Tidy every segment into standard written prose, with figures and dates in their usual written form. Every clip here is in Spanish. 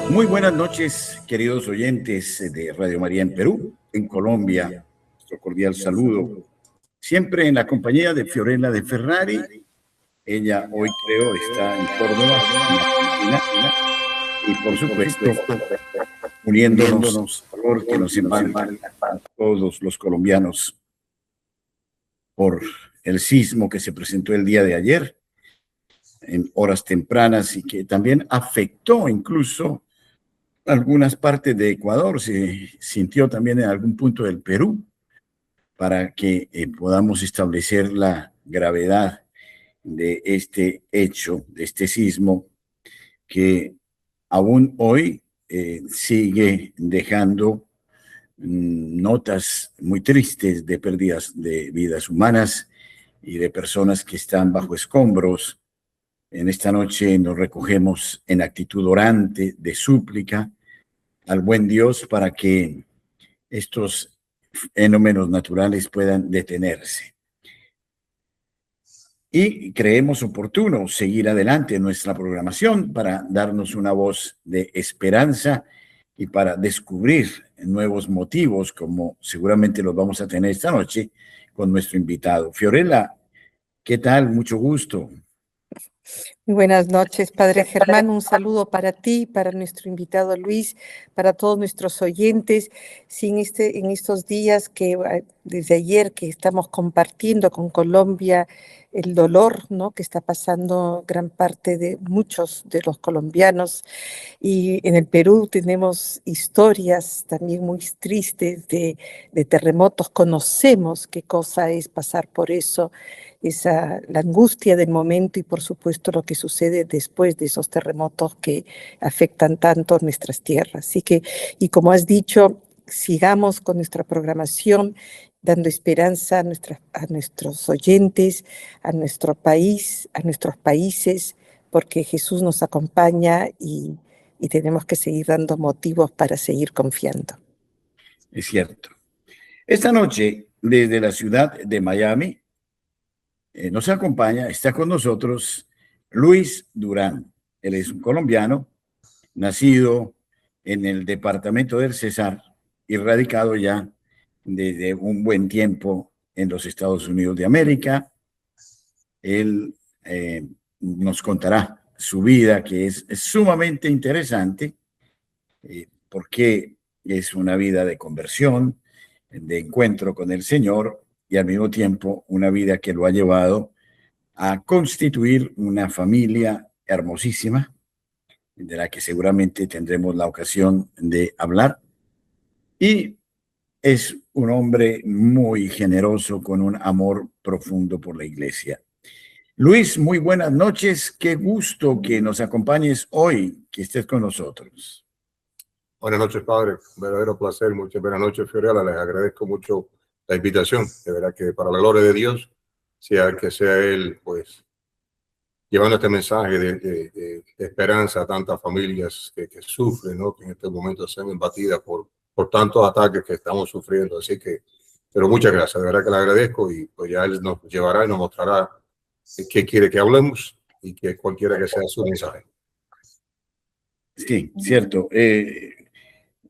Muy buenas noches, queridos oyentes de Radio María en Perú, en Colombia. Nuestro cordial saludo. Siempre en la compañía de Fiorella de Ferrari. Ella hoy creo está en Córdoba, en Argentina. Y por supuesto, uniéndonos al valor que nos embarca a todos los colombianos por el sismo que se presentó el día de ayer, en horas tempranas, y que también afectó incluso algunas partes de Ecuador, se sintió también en algún punto del Perú, para que podamos establecer la gravedad de este hecho, de este sismo, que aún hoy sigue dejando notas muy tristes de pérdidas de vidas humanas y de personas que están bajo escombros. En esta noche nos recogemos en actitud orante, de súplica al buen Dios para que estos fenómenos naturales puedan detenerse. Y creemos oportuno seguir adelante en nuestra programación para darnos una voz de esperanza y para descubrir nuevos motivos, como seguramente los vamos a tener esta noche con nuestro invitado. Fiorella, ¿qué tal? Mucho gusto. Muy buenas noches, Padre Germán. Un saludo para ti, para nuestro invitado Luis, para todos nuestros oyentes. Sí, en estos días que desde ayer que estamos compartiendo con Colombia el dolor, ¿no?, que está pasando gran parte de muchos de los colombianos. Y en el Perú tenemos historias también muy tristes de terremotos. Conocemos qué cosa es pasar por eso, la angustia del momento y por supuesto lo que sucede después de esos terremotos que afectan tanto nuestras tierras. Así que, y como has dicho, sigamos con nuestra programación, dando esperanza a nuestros oyentes, a nuestro país, a nuestros países, porque Jesús nos acompaña y tenemos que seguir dando motivos para seguir confiando. Es cierto. Esta noche, desde la ciudad de Miami, nos acompaña, está con nosotros Luis Durán. Él es un colombiano, nacido en el departamento del Cesar y radicado ya desde un buen tiempo en los Estados Unidos de América. Él nos contará su vida, que es sumamente interesante, porque es una vida de conversión, de encuentro con el Señor, y al mismo tiempo una vida que lo ha llevado a constituir una familia hermosísima, de la que seguramente tendremos la ocasión de hablar. Y es un hombre muy generoso, con un amor profundo por la iglesia. Luis, muy buenas noches. Qué gusto que nos acompañes hoy, que estés con nosotros. Buenas noches, padre. Un verdadero placer. Muchas buenas noches, Fiorella. Les agradezco mucho la invitación. De verdad que para la gloria de Dios, que sea Él, pues, llevando este mensaje de esperanza a tantas familias que sufren, ¿no?, que en este momento se ven batidas por tantos ataques que estamos sufriendo. Así que, pero muchas gracias. De verdad que le agradezco, y pues ya Él nos llevará y nos mostrará qué quiere que hablemos y que cualquiera que sea su mensaje. Sí, cierto.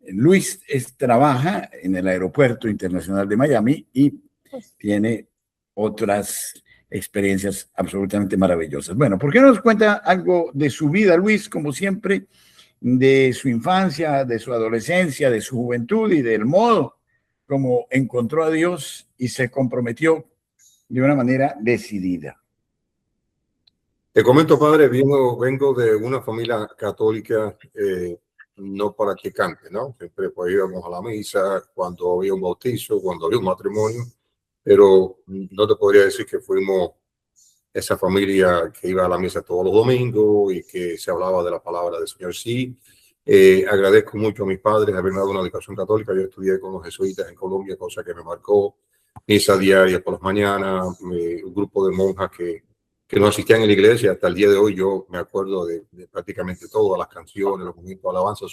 Luis trabaja en el Aeropuerto Internacional de Miami y tiene otras experiencias absolutamente maravillosas. Bueno, ¿por qué no nos cuenta algo de su vida, Luis, como siempre, de su infancia, de su adolescencia, de su juventud y del modo como encontró a Dios y se comprometió de una manera decidida? Te comento, padre, vengo de una familia católica, no practicante, ¿no? Siempre pues íbamos a la misa cuando había un bautizo, cuando había un matrimonio, pero no te podría decir que fuimos esa familia que iba a la misa todos los domingos y que se hablaba de la palabra del Señor. Sí, agradezco mucho a mis padres haberme dado una educación católica. Yo estudié con los jesuitas en Colombia, cosa que me marcó. Misa diaria por las mañanas, un grupo de monjas que no asistían en la iglesia. Hasta el día de hoy yo me acuerdo de prácticamente todas las canciones, los momentos de alabanza.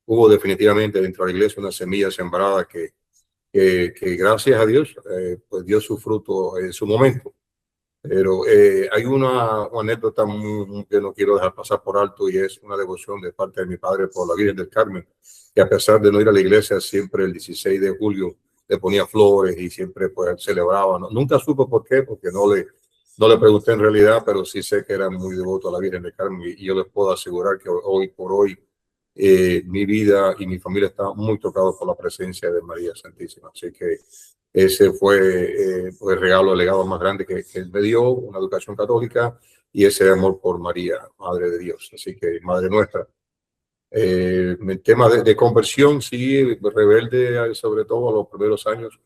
Hubo definitivamente dentro de la iglesia una semilla sembrada que gracias a Dios pues dio su fruto en su momento. Pero hay una anécdota que no quiero dejar pasar por alto, y es una devoción de parte de mi padre por la Virgen del Carmen, que a pesar de no ir a la iglesia, siempre el 16 de julio le ponía flores y siempre pues celebraba, ¿no? Nunca supe por qué, porque no le pregunté en realidad, pero sí sé que era muy devoto a la Virgen del Carmen, y yo les puedo asegurar que hoy por hoy mi vida y mi familia está muy tocados por la presencia de María Santísima. Así que ese fue el regalo, el legado más grande que él me dio, una educación católica y ese amor por María, Madre de Dios. Así que Madre nuestra. El tema de conversión, sí, rebelde, sobre todo a los primeros años,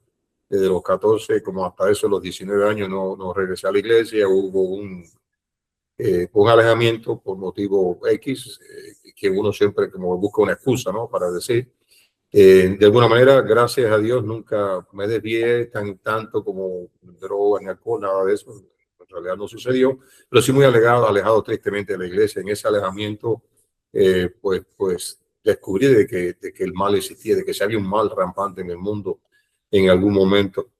desde los 14 como hasta eso, los 19 años, no regresé a la iglesia. Hubo un alejamiento por motivo X, que uno siempre como busca una excusa, ¿no? Para decir. De alguna manera, gracias a Dios, nunca me desvié tanto como droga ni alcohol, nada de eso. En realidad no sucedió, pero sí muy alejado tristemente de la iglesia. En ese alejamiento, pues descubrí de que el mal existía, de que si había un mal rampante en el mundo en algún momento.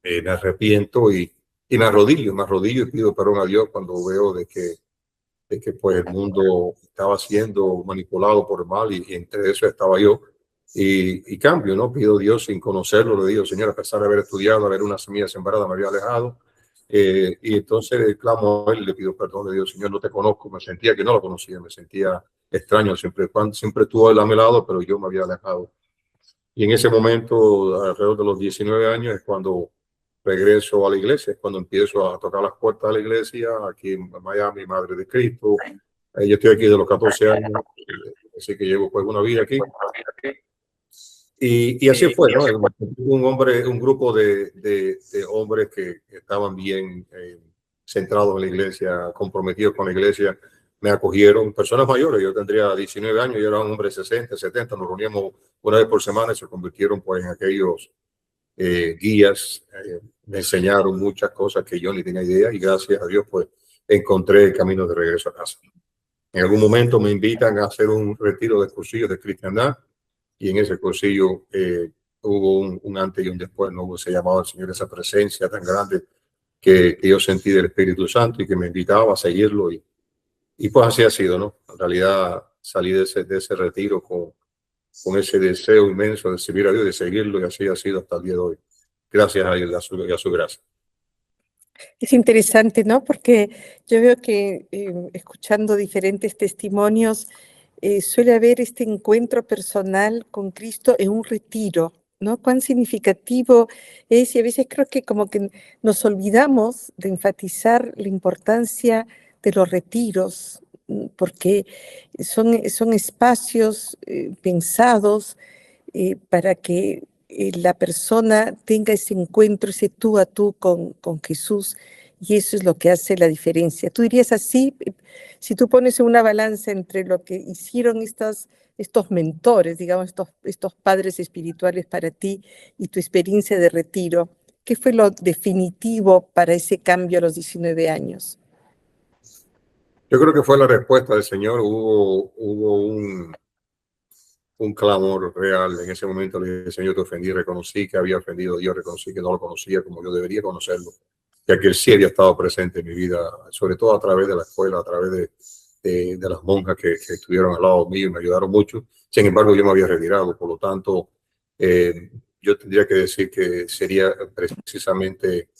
Me arrepiento y me arrodillo y pido perdón a Dios cuando veo de que pues el mundo estaba siendo manipulado por el mal, y entre eso estaba yo. Y cambio, ¿no? Pido a Dios sin conocerlo, le digo, Señor, a pesar de haber estudiado, haber una semilla sembrada, me había alejado. Y entonces clamo a Él, le pido perdón, le digo, Señor, no te conozco, me sentía que no lo conocía, me sentía extraño, siempre estuvo Él a mi lado, pero yo me había alejado. Y en ese momento, alrededor de los 19 años, es cuando regreso a la iglesia, es cuando empiezo a tocar las puertas de la iglesia, aquí en Miami, Madre de Cristo. Yo estoy aquí de los 14 años, así que llevo pues una vida aquí. Y así fue, ¿no? Un grupo de hombres que estaban bien centrados en la iglesia, comprometidos con la iglesia, me acogieron. Personas mayores, yo tendría 19 años, yo era un hombre de 60, 70, nos reuníamos una vez por semana y se convirtieron pues en aquellos guías. Me enseñaron muchas cosas que yo ni tenía idea, y gracias a Dios pues encontré el camino de regreso a casa. En algún momento me invitan a hacer un retiro de cursillos de cristiandad, y en ese cursillo hubo un antes y un después, ¿no? Se llamaba el Señor, esa presencia tan grande que yo sentí del Espíritu Santo y que me invitaba a seguirlo, y pues así ha sido, ¿no? En realidad salí de ese retiro con ese deseo inmenso de servir a Dios, de seguirlo, y así ha sido hasta el día de hoy. Gracias a Dios y a su gracia. Es interesante, ¿no? Porque yo veo que escuchando diferentes testimonios, suele haber este encuentro personal con Cristo en un retiro, ¿no? Cuán significativo es, y a veces creo que como que nos olvidamos de enfatizar la importancia de los retiros, porque son espacios pensados para que la persona tenga ese encuentro, ese tú a tú con Jesús, y eso es lo que hace la diferencia. ¿Tú dirías así? Si tú pones en una balanza entre lo que hicieron estos mentores, digamos, estos padres espirituales para ti y tu experiencia de retiro, ¿qué fue lo definitivo para ese cambio a los 19 años? Yo creo que fue la respuesta del Señor. Hubo un clamor real. En ese momento le dije, Señor, te ofendí, reconocí que había ofendido a Dios, reconocí que no lo conocía como yo debería conocerlo, ya que Él sí había estado presente en mi vida, sobre todo a través de la escuela, a través de las monjas que estuvieron al lado mío y me ayudaron mucho. Sin embargo, yo me había retirado, por lo tanto, yo tendría que decir que sería precisamente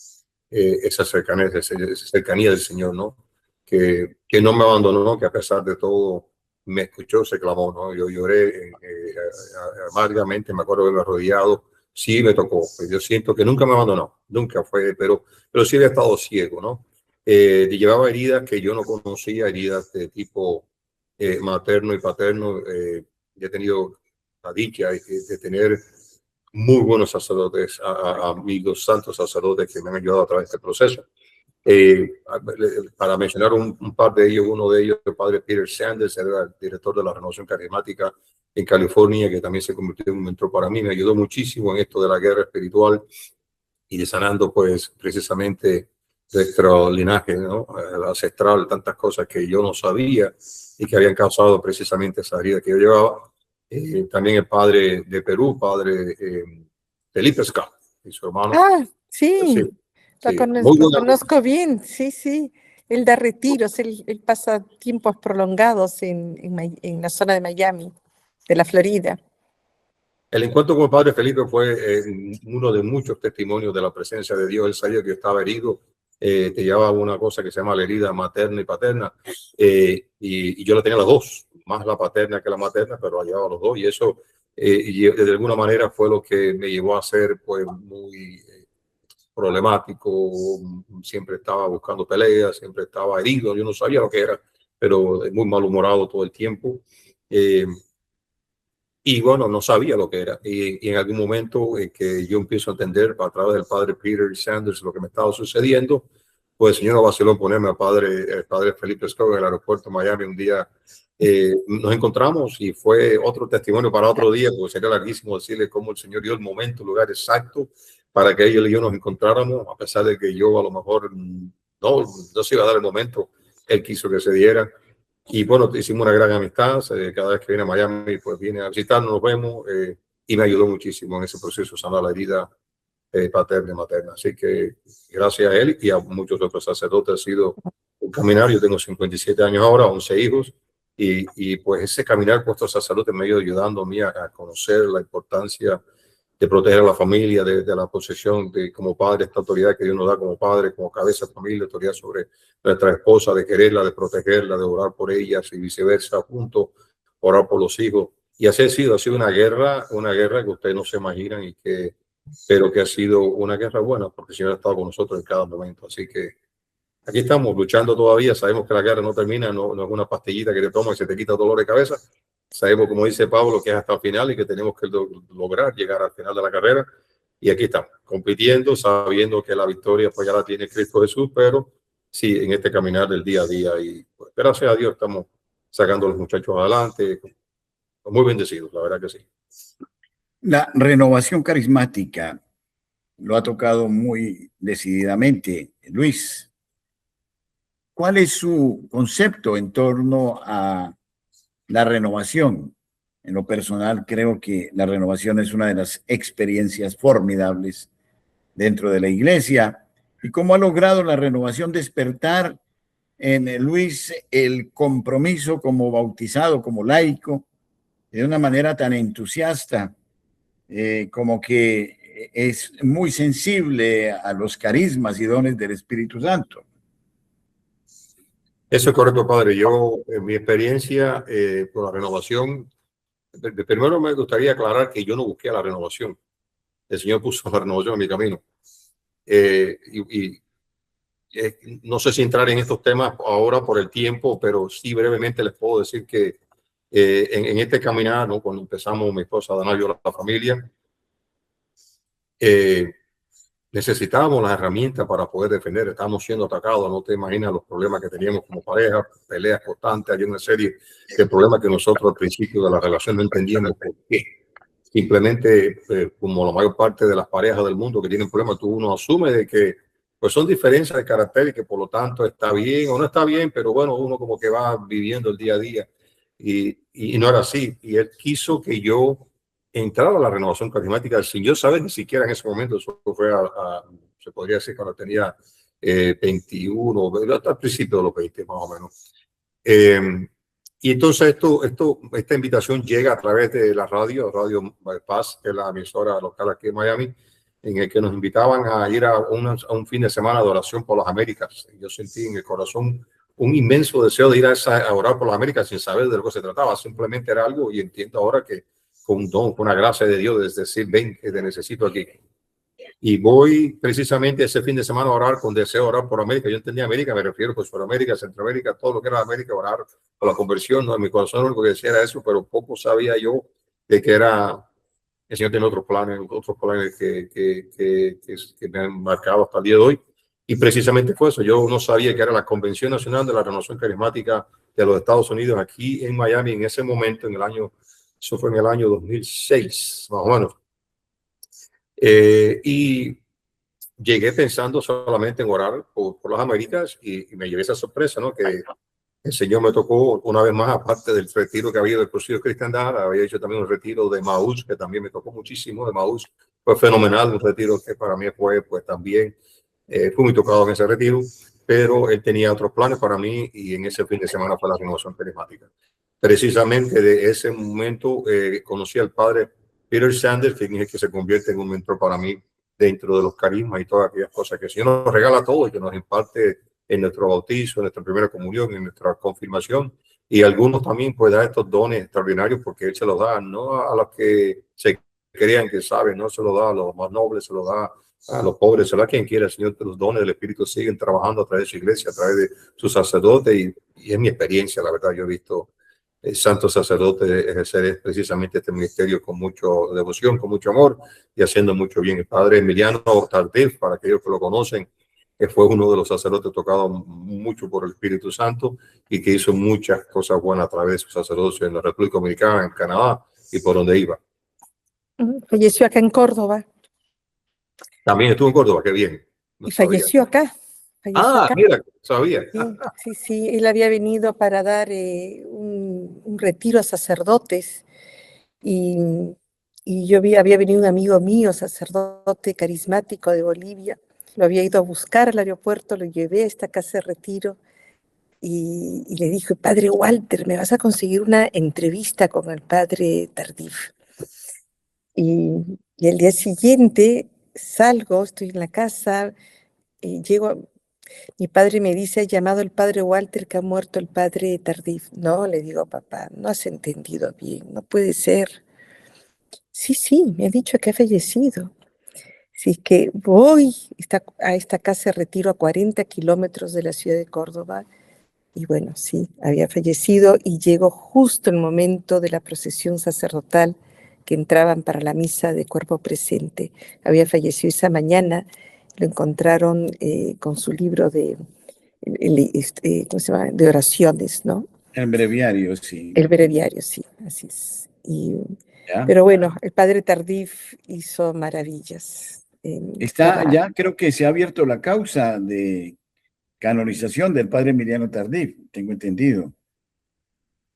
esa cercanía del Señor, ¿no? Que no me abandonó, que a pesar de todo me escuchó, se clamó, ¿no? Yo lloré amargamente, me acuerdo de haberme arrodillado, sí me tocó, pues yo siento que nunca me abandonó, nunca fue, pero sí había estado ciego, ¿no? Llevaba heridas que yo no conocía, heridas de tipo materno y paterno. He tenido la dicha de tener muy buenos sacerdotes, amigos, santos sacerdotes que me han ayudado a través de este proceso. Para mencionar un par de ellos, uno de ellos, el padre Peter Sanders, era el director de la Renovación Carismática en California, que también se convirtió en un mentor para mí, me ayudó muchísimo en esto de la guerra espiritual y de sanando pues precisamente nuestro linaje, ¿no? Ancestral, tantas cosas que yo no sabía y que habían causado precisamente esa herida que yo llevaba. También el padre de Perú, padre Felipe Ska, y su hermano. Ah, sí. Sí. Sí, muy Lo buena. conozco bien, sí, sí. Él da retiros, él pasa tiempos prolongados en la zona de Miami, de la Florida. El encuentro con el padre Felipe fue uno de muchos testimonios de la presencia de Dios. Él sabía que yo estaba herido, te llevaba una cosa que se llama la herida materna y paterna, y yo la tenía las dos, más la paterna que la materna, pero la llevaba los dos, y eso y de alguna manera fue lo que me llevó a ser pues muy problemático. Siempre estaba buscando peleas, siempre estaba herido, yo no sabía lo que era, pero muy malhumorado todo el tiempo. Y bueno, no sabía lo que era. Y en algún momento que yo empiezo a entender a través del padre Peter Sanders lo que me estaba sucediendo, pues el Señor vaciló ponerme al padre Felipe Escobar en el aeropuerto de Miami un día. Nos encontramos y fue otro testimonio para otro día, porque sería larguísimo decirle cómo el Señor dio el momento, el lugar exacto para que él y yo nos encontráramos, a pesar de que yo a lo mejor no se iba a dar el momento, él quiso que se diera. Y bueno, hicimos una gran amistad. Cada vez que viene a Miami, pues viene a visitarnos, nos vemos, y me ayudó muchísimo en ese proceso, sanar la herida paterna y materna. Así que gracias a él y a muchos otros sacerdotes ha sido un caminar. Yo tengo 57 años ahora, 11 hijos, y pues ese caminar puesto a sacerdote me ha ido ayudando a mí a conocer la importancia de proteger a la familia, de la posesión de como padre, esta autoridad que Dios nos da como padre, como cabeza de familia, autoridad sobre nuestra esposa, de quererla, de protegerla, de orar por ellas y viceversa, juntos, orar por los hijos. Y así ha sido una guerra que ustedes no se imaginan pero que ha sido una guerra buena, porque el Señor ha estado con nosotros en cada momento. Así que aquí estamos luchando todavía. Sabemos que la guerra no termina, no es una pastillita que te tomas y se te quita el dolor de cabeza. Sabemos, como dice Pablo, que es hasta el final y que tenemos que lograr llegar al final de la carrera. Y aquí estamos, compitiendo, sabiendo que la victoria pues ya la tiene Cristo Jesús, pero sí, en este caminar del día a día. Y pues, gracias a Dios estamos sacando a los muchachos adelante. Muy bendecidos, la verdad que sí. La renovación carismática lo ha tocado muy decididamente. Luis, ¿cuál es su concepto en torno a la renovación? En lo personal, creo que la renovación es una de las experiencias formidables dentro de la iglesia. ¿Y cómo ha logrado la renovación despertar en Luis el compromiso como bautizado, como laico, de una manera tan entusiasta, como que es muy sensible a los carismas y dones del Espíritu Santo? Eso es correcto, padre. Yo, en mi experiencia con la renovación, primero me gustaría aclarar que yo no busqué la renovación. El Señor puso la renovación en mi camino. No sé si entrar en estos temas ahora por el tiempo, pero sí brevemente les puedo decir que en este caminar, ¿no? Cuando empezamos mi esposa, Dana y yo, la familia, necesitábamos las herramientas para poder defender. Estábamos siendo atacados, no te imaginas los problemas que teníamos como pareja, peleas constantes. Hay una serie de problemas que nosotros al principio de la relación no entendíamos por qué. Simplemente, como la mayor parte de las parejas del mundo que tienen problemas, uno asume de que pues son diferencias de carácter y que por lo tanto está bien o no está bien, pero bueno, uno como que va viviendo el día a día, y no era así. Y él quiso que yo entrara a la renovación carismática sin yo saber ni siquiera en ese momento. Eso fue se podría decir cuando tenía 21, hasta el principio de los 20 más o menos. Y entonces esta invitación llega a través de la Radio Paz, que es la emisora local aquí en Miami, en el que nos invitaban a ir a un fin de semana de oración por las Américas. Yo sentí en el corazón un inmenso deseo de ir a orar por las Américas sin saber de lo que se trataba. Simplemente era algo, y entiendo ahora que con un don, con una gracia de Dios, es decir, ven, que te necesito aquí. Y voy precisamente ese fin de semana a orar con deseo de orar por América. Yo entendía América, me refiero pues por América, Centroamérica, todo lo que era América, orar por la conversión. No, en mi corazón lo único que decía era eso, pero poco sabía yo de que era, el Señor tiene otros planes que me han marcado hasta el día de hoy. Y precisamente fue eso. Yo no sabía que era la Convención Nacional de la Renovación Carismática de los Estados Unidos aquí en Miami en ese momento, eso fue en el año 2006, más o menos. Y llegué pensando solamente en orar por las Américas, y me llevé esa sorpresa, ¿no? Que el Señor me tocó una vez más, aparte del retiro que había del Cursillo de Cristiandad, había hecho también un retiro de Maús, que también me tocó muchísimo. De Maús fue fenomenal, un retiro que para mí fue pues también Fui muy tocado en ese retiro, pero él tenía otros planes para mí y en ese fin de semana fue la renovación carismática. Precisamente de ese momento conocí al padre Peter Sanders, que es el que se convierte en un mentor para mí dentro de los carismas y todas aquellas cosas que el Señor nos regala todo y que nos imparte en nuestro bautizo, en nuestra primera comunión, en nuestra confirmación. Y algunos también pueden dar estos dones extraordinarios porque Él se los da, no a los que se crean que saben, no se los da a los más nobles, se los da a los pobres, se los da a quien quiera. El Señor, los dones del Espíritu siguen trabajando a través de su iglesia, a través de sus sacerdotes y es mi experiencia, la verdad. Yo he visto santos sacerdotes ejercer precisamente este ministerio con mucha devoción, con mucho amor y haciendo mucho bien. El padre Emiliano Tardif, para aquellos que lo conocen, que fue uno de los sacerdotes tocados mucho por el Espíritu Santo y que hizo muchas cosas buenas a través de su sacerdocio en la República Dominicana, en Canadá y por donde iba. Falleció acá en Córdoba. También estuvo en Córdoba, qué bien. No y falleció acá. Mira, sabía. Sí, sí, él había venido para dar un retiro a sacerdotes y había venido un amigo mío, sacerdote carismático de Bolivia. Lo había ido a buscar al aeropuerto, lo llevé a esta casa de retiro y le dije, padre Walter, ¿me vas a conseguir una entrevista con el padre Tardif? Y el día siguiente salgo, estoy en la casa, llego, mi padre me dice, ha llamado el padre Walter que ha muerto el padre Tardif. No, le digo, papá, no has entendido bien, no puede ser. Sí, me ha dicho que ha fallecido. Así que voy a esta casa de retiro a 40 kilómetros de la ciudad de Córdoba. Y bueno, sí, había fallecido y llegó justo el momento de la procesión sacerdotal que entraban para la misa de cuerpo presente. Había fallecido esa mañana, lo encontraron con su libro de, ¿cómo se llama? De oraciones, ¿no? El breviario, sí. El breviario, sí, así es. Pero bueno, el padre Tardif hizo maravillas. Ya creo que se ha abierto la causa de canonización del padre Emiliano Tardif, tengo entendido.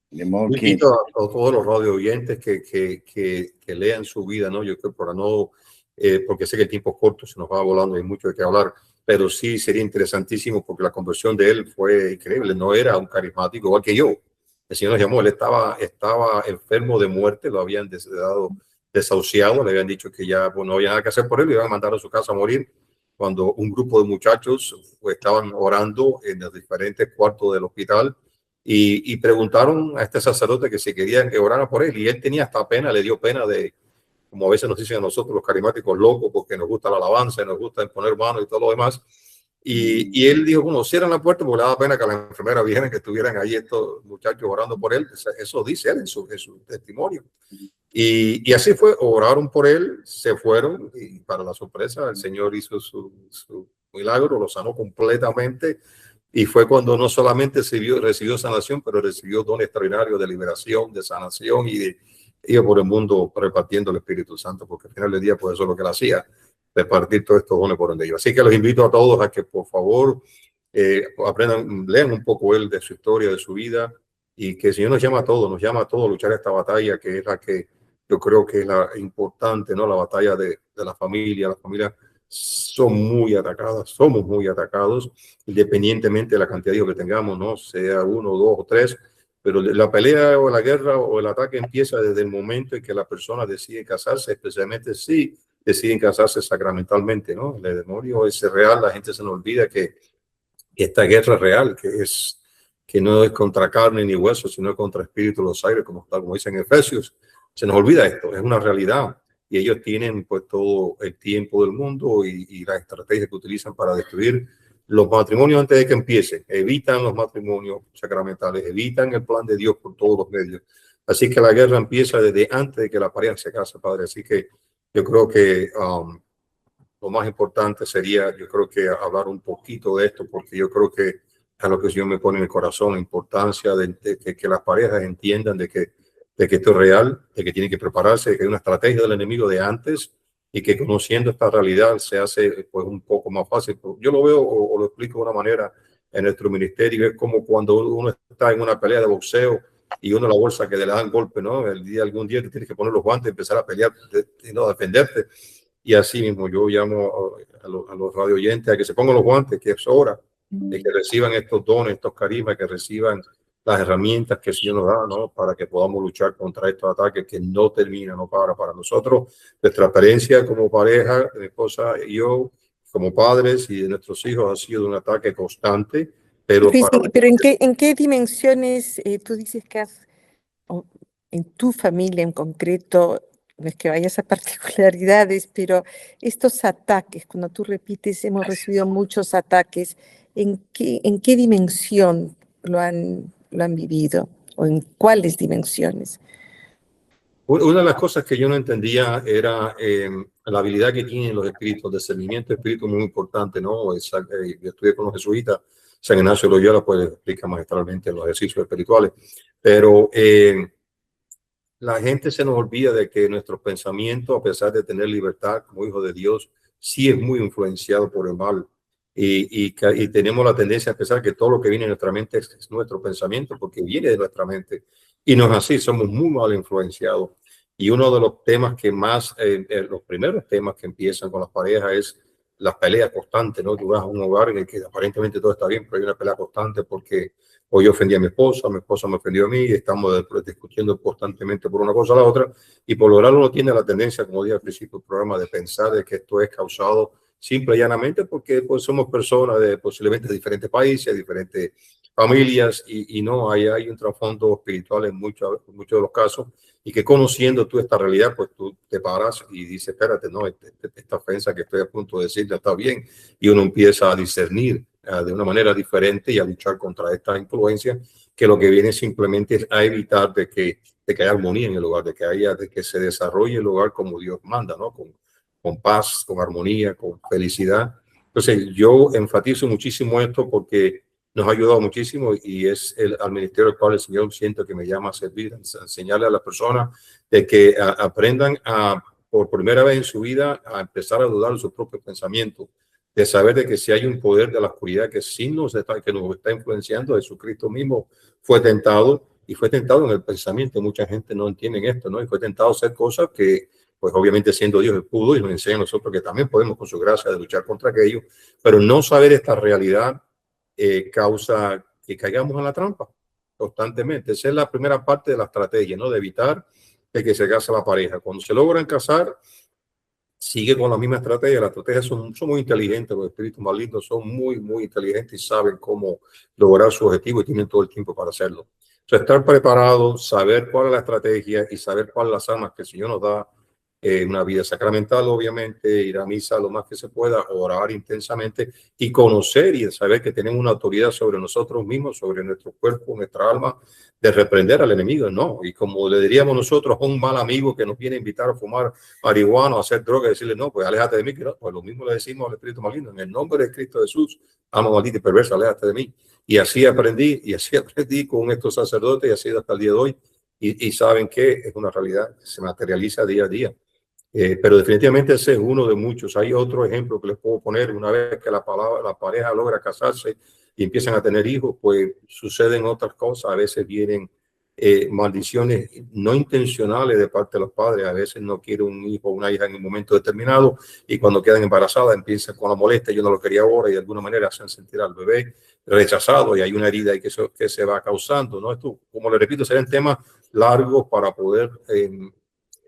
De modo que... Invito a todos los radio oyentes que lean su vida, ¿no? Yo creo para no, porque sé que el tiempo es corto, se nos va volando, hay mucho de qué hablar, pero sí sería interesantísimo porque la conversión de él fue increíble, no era un carismático igual que yo. El Señor nos llamó, él estaba enfermo de muerte, lo habían dado desahuciado, le habían dicho que ya no había nada que hacer por él, le iban a mandar a su casa a morir, cuando un grupo de muchachos estaban orando en los diferentes cuartos del hospital y preguntaron a este sacerdote que si querían que orara por él y él tenía hasta pena, le dio pena de, como a veces nos dicen a nosotros los carismáticos locos porque nos gusta la alabanza, nos gusta poner manos y todo lo demás. Y él dijo, bueno, cierran la puerta porque le da pena que la enfermera viera que estuvieran ahí estos muchachos orando por él. Eso dice él en su testimonio. Y así fue, oraron por él, se fueron y para la sorpresa el Señor hizo su milagro, lo sanó completamente y fue cuando no solamente recibió sanación, pero recibió don extraordinario de liberación, de sanación y iba por el mundo repartiendo el Espíritu Santo, porque al final del día pues eso es lo que él hacía, repartir todos estos dones por donde iba. Así que los invito a todos a que por favor aprendan, lean un poco él de su historia, de su vida y que el Señor nos llama a todos a luchar esta batalla que es la que yo creo que es la importante, ¿no? La batalla de la familia. Las familias son muy atacadas, somos muy atacados, independientemente de la cantidad de hijos que tengamos, ¿no? Sea uno, dos o tres, pero la pelea o la guerra o el ataque empieza desde el momento en que la persona decide casarse, especialmente si deciden casarse sacramentalmente, ¿no? El demonio es real, la gente se nos olvida que esta guerra es real, que no es contra carne ni hueso, sino contra espíritu de los aires, como dicen en Efesios. Se nos olvida esto, es una realidad. Y ellos tienen pues todo el tiempo del mundo y la estrategia que utilizan para destruir los matrimonios antes de que empiecen. Evitan los matrimonios sacramentales, evitan el plan de Dios por todos los medios. Así que la guerra empieza desde antes de que la pareja se case, padre. Así que yo creo que lo más importante sería, yo creo que hablar un poquito de esto, porque yo creo que a lo que el Señor me pone en el corazón, la importancia de que las parejas entiendan de que esto es real, de que tienen que prepararse, de que hay una estrategia del enemigo de antes y que conociendo esta realidad se hace pues un poco más fácil. Yo lo veo o lo explico de una manera en nuestro ministerio, es como cuando uno está en una pelea de boxeo y uno la bolsa que le dan golpe, ¿no? Algún día te tienes que poner los guantes y empezar a pelear, no defenderte. Y así mismo yo llamo a los radio oyentes a que se pongan los guantes, que es hora de que reciban estos dones, estos carismas, que reciban las herramientas que el Señor nos da, ¿no? Para que podamos luchar contra estos ataques que no terminan, no para nosotros. Nuestra experiencia como pareja, mi esposa y yo, como padres y de nuestros hijos, ha sido un ataque constante, pero Luis, para... pero en qué dimensiones tú dices que o en tu familia en concreto, no es que vayas a particularidades, pero estos ataques, cuando tú repites, hemos recibido muchos ataques, en qué dimensión lo han vivido o en cuáles dimensiones? Una de las cosas que yo no entendía era la habilidad que tienen los espíritus, discernimiento espíritu muy importante, ¿no? Yo estudié con los jesuitas, San Ignacio de Loyola pues explica magistralmente los ejercicios espirituales, pero la gente se nos olvida de que nuestros pensamientos, a pesar de tener libertad como hijos de Dios, sí es muy influenciado por el mal. Y tenemos la tendencia a pensar que todo lo que viene en nuestra mente es nuestro pensamiento, porque viene de nuestra mente. Y no es así, somos muy mal influenciados. Y uno de los temas que más, los primeros temas que empiezan con las parejas es las peleas constantes, ¿no? Tú vas a un hogar en el que aparentemente todo está bien, pero hay una pelea constante porque o yo ofendí a mi esposa me ofendió a mí, y estamos discutiendo constantemente por una cosa a la otra, y por lograrlo uno tiene la tendencia, como dije al principio del programa, de pensar de que esto es causado simple y llanamente porque pues, somos personas de posiblemente diferentes países, diferentes familias, y no, hay un trasfondo espiritual en muchos de los casos, y que conociendo tú esta realidad, pues tú te paras y dices, espérate, no, esta ofensa que estoy a punto de decir ya está bien, y uno empieza a discernir de una manera diferente y a luchar contra esta influencia, que lo que viene simplemente es a evitar de que haya armonía en el hogar, de que se desarrolle el hogar como Dios manda, ¿no? Con paz, con armonía, con felicidad. Entonces yo enfatizo muchísimo esto porque nos ha ayudado muchísimo, y es al ministerio al cual el Señor siento que me llama a servir, a enseñarle a las personas de que aprendan por primera vez en su vida a empezar a dudar de sus propios pensamientos, de saber de que si hay un poder de la oscuridad que sí nos está influenciando. Jesucristo mismo fue tentado, y fue tentado en el pensamiento. Mucha gente no entiende esto, ¿no? Y fue tentado a hacer cosas que, pues obviamente siendo Dios, él pudo, y nos enseña a nosotros que también podemos con su gracia de luchar contra aquello, pero no saber esta realidad causa que caigamos en la trampa constantemente. Esa es la primera parte de la estrategia, ¿no? De evitar de que se case la pareja. Cuando se logran casar, sigue con la misma estrategia. Las estrategias son muy inteligentes, los espíritus malignos son muy inteligentes y saben cómo lograr su objetivo, y tienen todo el tiempo para hacerlo. O sea, estar preparado, saber cuál es la estrategia y saber cuáles las armas que el Señor nos da. Una vida sacramental, obviamente, ir a misa lo más que se pueda, orar intensamente y conocer y saber que tenemos una autoridad sobre nosotros mismos, sobre nuestro cuerpo, nuestra alma, de reprender al enemigo, ¿no? Y como le diríamos nosotros a un mal amigo que nos viene a invitar a fumar marihuana o a hacer droga, y decirle, no, pues aléjate de mí, que no, pues lo mismo le decimos al espíritu maligno, en el nombre de Cristo Jesús, alma maldita y perversa, aléjate de mí. Y así aprendí con estos sacerdotes, y así hasta el día de hoy. Y saben que es una realidad que se materializa día a día. Pero definitivamente ese es uno de muchos. Hay otro ejemplo que les puedo poner. Una vez que la pareja logra casarse y empiezan a tener hijos, pues suceden otras cosas. A veces vienen maldiciones no intencionales de parte de los padres. A veces no quiere un hijo o una hija en un momento determinado, y cuando quedan embarazadas empiezan con la molestia, yo no lo quería ahora, y de alguna manera hacen sentir al bebé rechazado, y hay una herida ahí que se va causando, ¿no? Esto, como le repito, serían temas largos para poder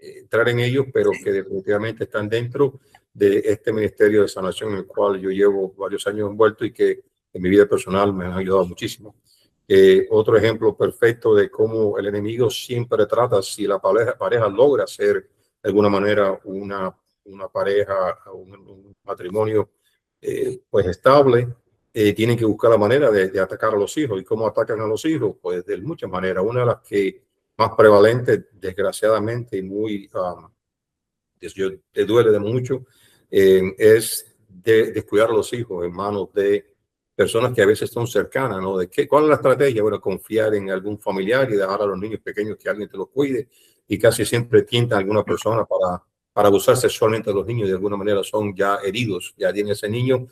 entrar en ellos, pero que definitivamente están dentro de este ministerio de sanación en el cual yo llevo varios años envuelto, y que en mi vida personal me han ayudado muchísimo. Otro ejemplo perfecto de cómo el enemigo siempre trata, si la pareja logra ser de alguna manera una pareja, un matrimonio pues estable, tienen que buscar la manera de atacar a los hijos. ¿Y cómo atacan a los hijos? Pues de muchas maneras. Una de las que más prevalente, desgraciadamente, y muy, te duele de mucho, es de descuidar a los hijos en manos de personas que a veces son cercanas, ¿no? ¿Cuál es la estrategia? Bueno, confiar en algún familiar y dejar a los niños pequeños que alguien te los cuide, y casi siempre tientan a alguna persona para abusar sexualmente de los niños. De alguna manera son ya heridos, ya tiene ese niño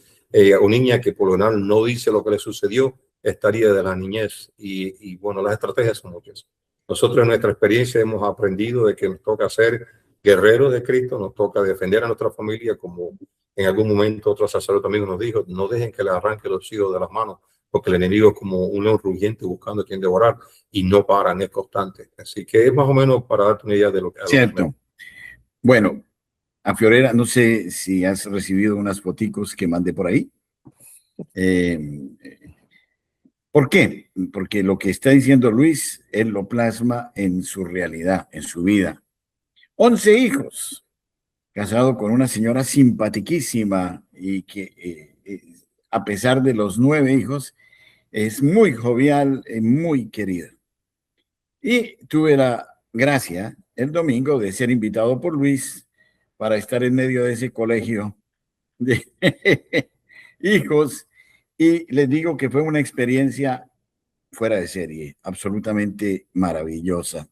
o niña que por lo general no dice lo que le sucedió, estaría de la niñez, y bueno, las estrategias son muchas. Nosotros en nuestra experiencia hemos aprendido de que nos toca ser guerreros de Cristo, nos toca defender a nuestra familia, como en algún momento otro sacerdote amigo nos dijo, no dejen que le arranque los hijos de las manos, porque el enemigo es como un león rugiente buscando a quien devorar y no paran, es constante. Así que es más o menos para darte una idea de lo que... Cierto. Bueno, a Fiorella, no sé si has recibido unas foticos que mandé por ahí. ¿Por qué? Porque lo que está diciendo Luis, él lo plasma en su realidad, en su vida. 11 hijos, casado con una señora simpatiquísima y que a pesar de los 9 hijos, es muy jovial y muy querida. Y tuve la gracia el domingo de ser invitado por Luis para estar en medio de ese colegio de hijos, y les digo que fue una experiencia fuera de serie, absolutamente maravillosa,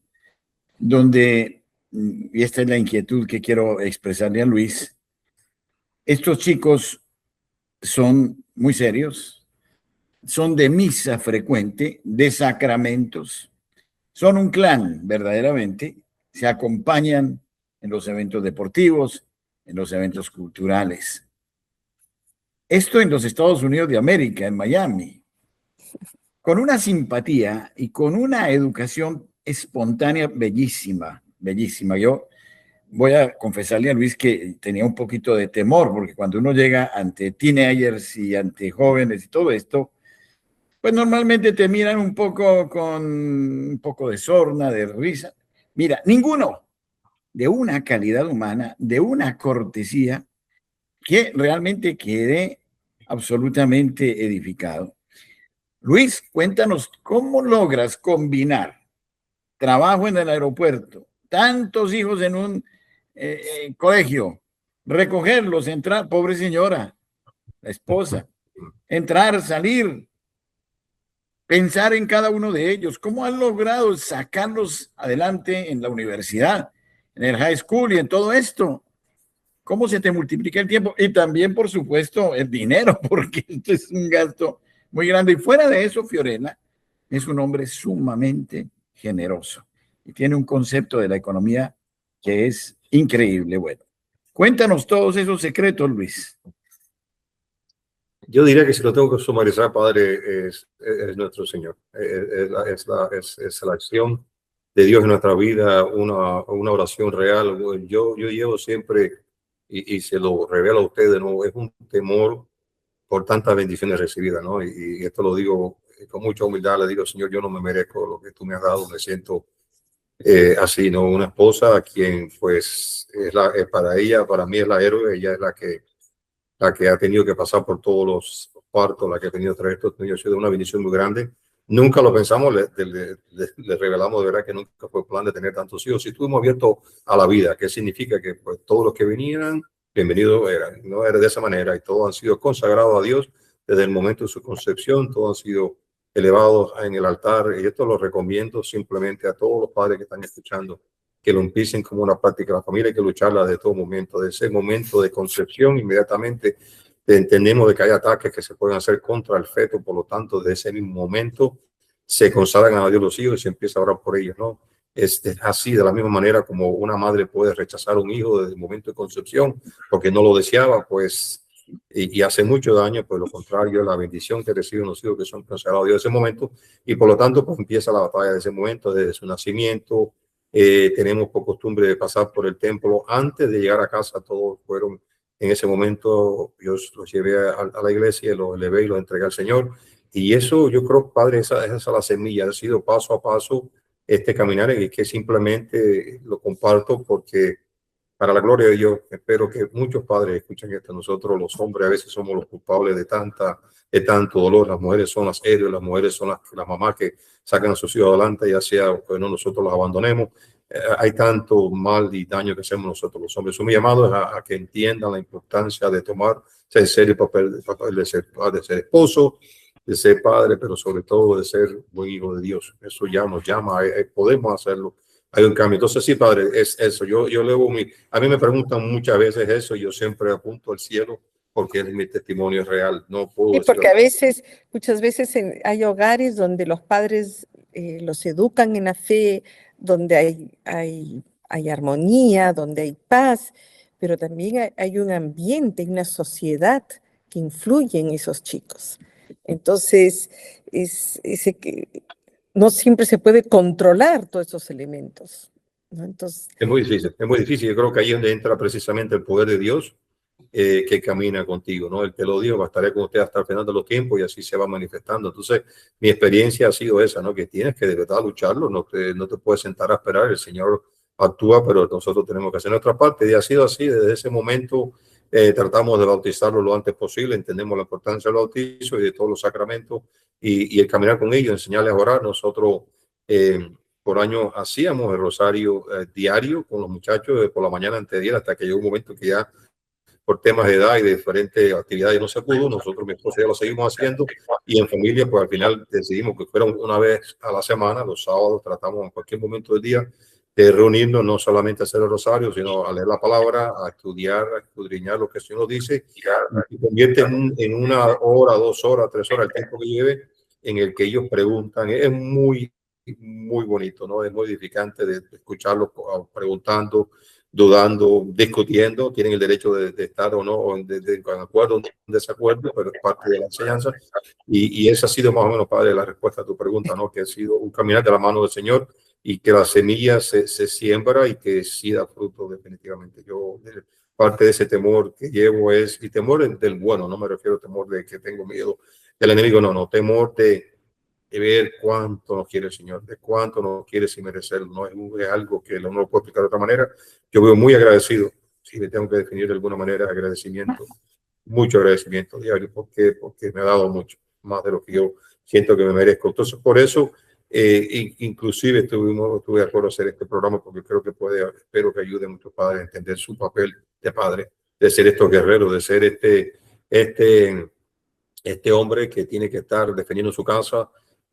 donde, y esta es la inquietud que quiero expresarle a Luis, estos chicos son muy serios, son de misa frecuente, de sacramentos, son un clan verdaderamente, se acompañan en los eventos deportivos, en los eventos culturales. Esto en los Estados Unidos de América, en Miami, con una simpatía y con una educación espontánea bellísima, bellísima. Yo voy a confesarle a Luis que tenía un poquito de temor, porque cuando uno llega ante teenagers y ante jóvenes y todo esto, pues normalmente te miran un poco con un poco de sorna, de risa. Mira, ninguno, de una calidad humana, de una cortesía, que realmente quedé absolutamente edificado. Luis, cuéntanos, ¿cómo logras combinar trabajo en el aeropuerto, tantos hijos en un colegio, recogerlos, entrar, pobre señora, la esposa, entrar, salir, pensar en cada uno de ellos? ¿Cómo has logrado sacarlos adelante en la universidad, en el high school y en todo esto? ¿Cómo se te multiplica el tiempo? Y también, por supuesto, el dinero, porque esto es un gasto muy grande. Y fuera de eso, Fiorella es un hombre sumamente generoso y tiene un concepto de la economía que es increíble. Bueno, cuéntanos todos esos secretos, Luis. Yo diría que si lo tengo que sumarizar, Padre, es nuestro Señor. Es la acción de Dios en nuestra vida, una oración real. Yo llevo siempre, y se lo revelo a ustedes, ¿no? Es un temor por tantas bendiciones recibidas, ¿no? Y esto lo digo con mucha humildad, le digo, Señor, yo no me merezco lo que tú me has dado, me siento así, ¿no? Una esposa a quien, pues, para ella, para mí es la héroe, ella es la que ha tenido que pasar por todos los partos, la que ha tenido que traer estos niños, ha sido una bendición muy grande. Nunca lo pensamos, le revelamos de verdad que nunca fue plan de tener tantos hijos. Si estuvimos abiertos a la vida, ¿qué significa? Que pues, todos los que vinieran, bienvenidos eran. No era de esa manera y todos han sido consagrados a Dios desde el momento de su concepción, todos han sido elevados en el altar, y esto lo recomiendo simplemente a todos los padres que están escuchando, que lo empiecen como una práctica. La familia hay que lucharla de todo momento, de ese momento de concepción, inmediatamente entendemos de que hay ataques que se pueden hacer contra el feto, por lo tanto, de ese mismo momento se consagran a Dios los hijos y se empieza a orar por ellos, ¿no? Es así, de la misma manera como una madre puede rechazar a un hijo desde el momento de concepción porque no lo deseaba, pues, y hace mucho daño. Pues lo contrario, la bendición que reciben los hijos que son consagrados a Dios en ese momento, y por lo tanto, pues empieza la batalla de ese momento, desde su nacimiento. Tenemos por costumbre de pasar por el templo antes de llegar a casa. Todos fueron en ese momento, yo los llevé a la iglesia, los elevé y los entregué al Señor. Y eso, yo creo, Padre, esa es la semilla, ha sido paso a paso este caminar, y que simplemente lo comparto porque para la gloria de Dios, espero que muchos padres escuchen esto. Nosotros los hombres a veces somos los culpables de tanto dolor. Las mujeres son las héroes, las mujeres son las mamás que sacan a sus hijos adelante, ya sea que no nosotros los abandonemos. Hay tanto mal y daño que hacemos nosotros los hombres. Mi llamado es a que entiendan la importancia de tomar en serio el papel de ser esposo, de ser padre, pero sobre todo de ser buen hijo de Dios. Eso ya nos llama, podemos hacerlo. Hay un cambio. Entonces, sí, Padre, es eso. Yo levo a mí me preguntan muchas veces eso, y yo siempre apunto al cielo porque es mi testimonio real. No puedo Sí, decir porque muchas veces hay hogares donde los padres los educan en la fe, donde hay hay armonía, donde hay paz, pero también hay un ambiente, una sociedad que influye en esos chicos. Entonces, no siempre se puede controlar todos esos elementos, ¿no? Entonces, es muy difícil, es muy difícil. Yo creo que ahí es donde entra precisamente el poder de Dios que camina contigo, ¿no? El que lo dio, estaré con usted hasta el final de los tiempos y así se va manifestando. Entonces, mi experiencia ha sido esa, ¿no? Que tienes que de verdad lucharlo, no te puedes sentar a esperar, el Señor actúa, pero nosotros tenemos que hacer nuestra parte y ha sido así desde ese momento. Tratamos de bautizarlo lo antes posible, entendemos la importancia del bautizo y de todos los sacramentos y el caminar con ellos, enseñarles a orar. Nosotros por años hacíamos el rosario diario con los muchachos por la mañana antes de ir hasta que llegó un momento que ya por temas de edad y de diferentes actividades no se pudo. Nosotros, mi esposa, ya lo seguimos haciendo y en familia, pues al final decidimos que fuera una vez a la semana, los sábados tratamos en cualquier momento del día de reunirnos, no solamente a hacer el rosario, sino a leer la palabra, a estudiar, a escudriñar lo que el Señor nos dice y convierte en 1 hora, 2 horas, 3 horas, el tiempo que lleve, en el que ellos preguntan. Es muy, muy bonito, ¿no? Es muy edificante de escucharlos preguntando, dudando, discutiendo. Tienen el derecho de estar o no de acuerdo o en desacuerdo, pero es parte de la enseñanza. Y esa ha sido más o menos, padre, la respuesta a tu pregunta, ¿no? Que ha sido un caminar de la mano del Señor y que la semilla se siembra y que sí da fruto definitivamente. Yo, parte de ese temor que llevo es, y temor del bueno, no me refiero a temor de que tengo miedo del enemigo, no, temor de ver cuánto nos quiere el Señor, de cuánto nos quiere sin merecerlo. No es algo que no lo puedo explicar de otra manera. Yo veo muy agradecido, si le tengo que definir de alguna manera, agradecimiento, mucho agradecimiento diario, porque me ha dado mucho, más de lo que yo siento que me merezco. Entonces, por eso, inclusive estuve de acuerdo a hacer este programa, porque creo que espero que ayude a muchos padres a entender su papel de padre, de ser estos guerreros, de ser este hombre que tiene que estar defendiendo su casa.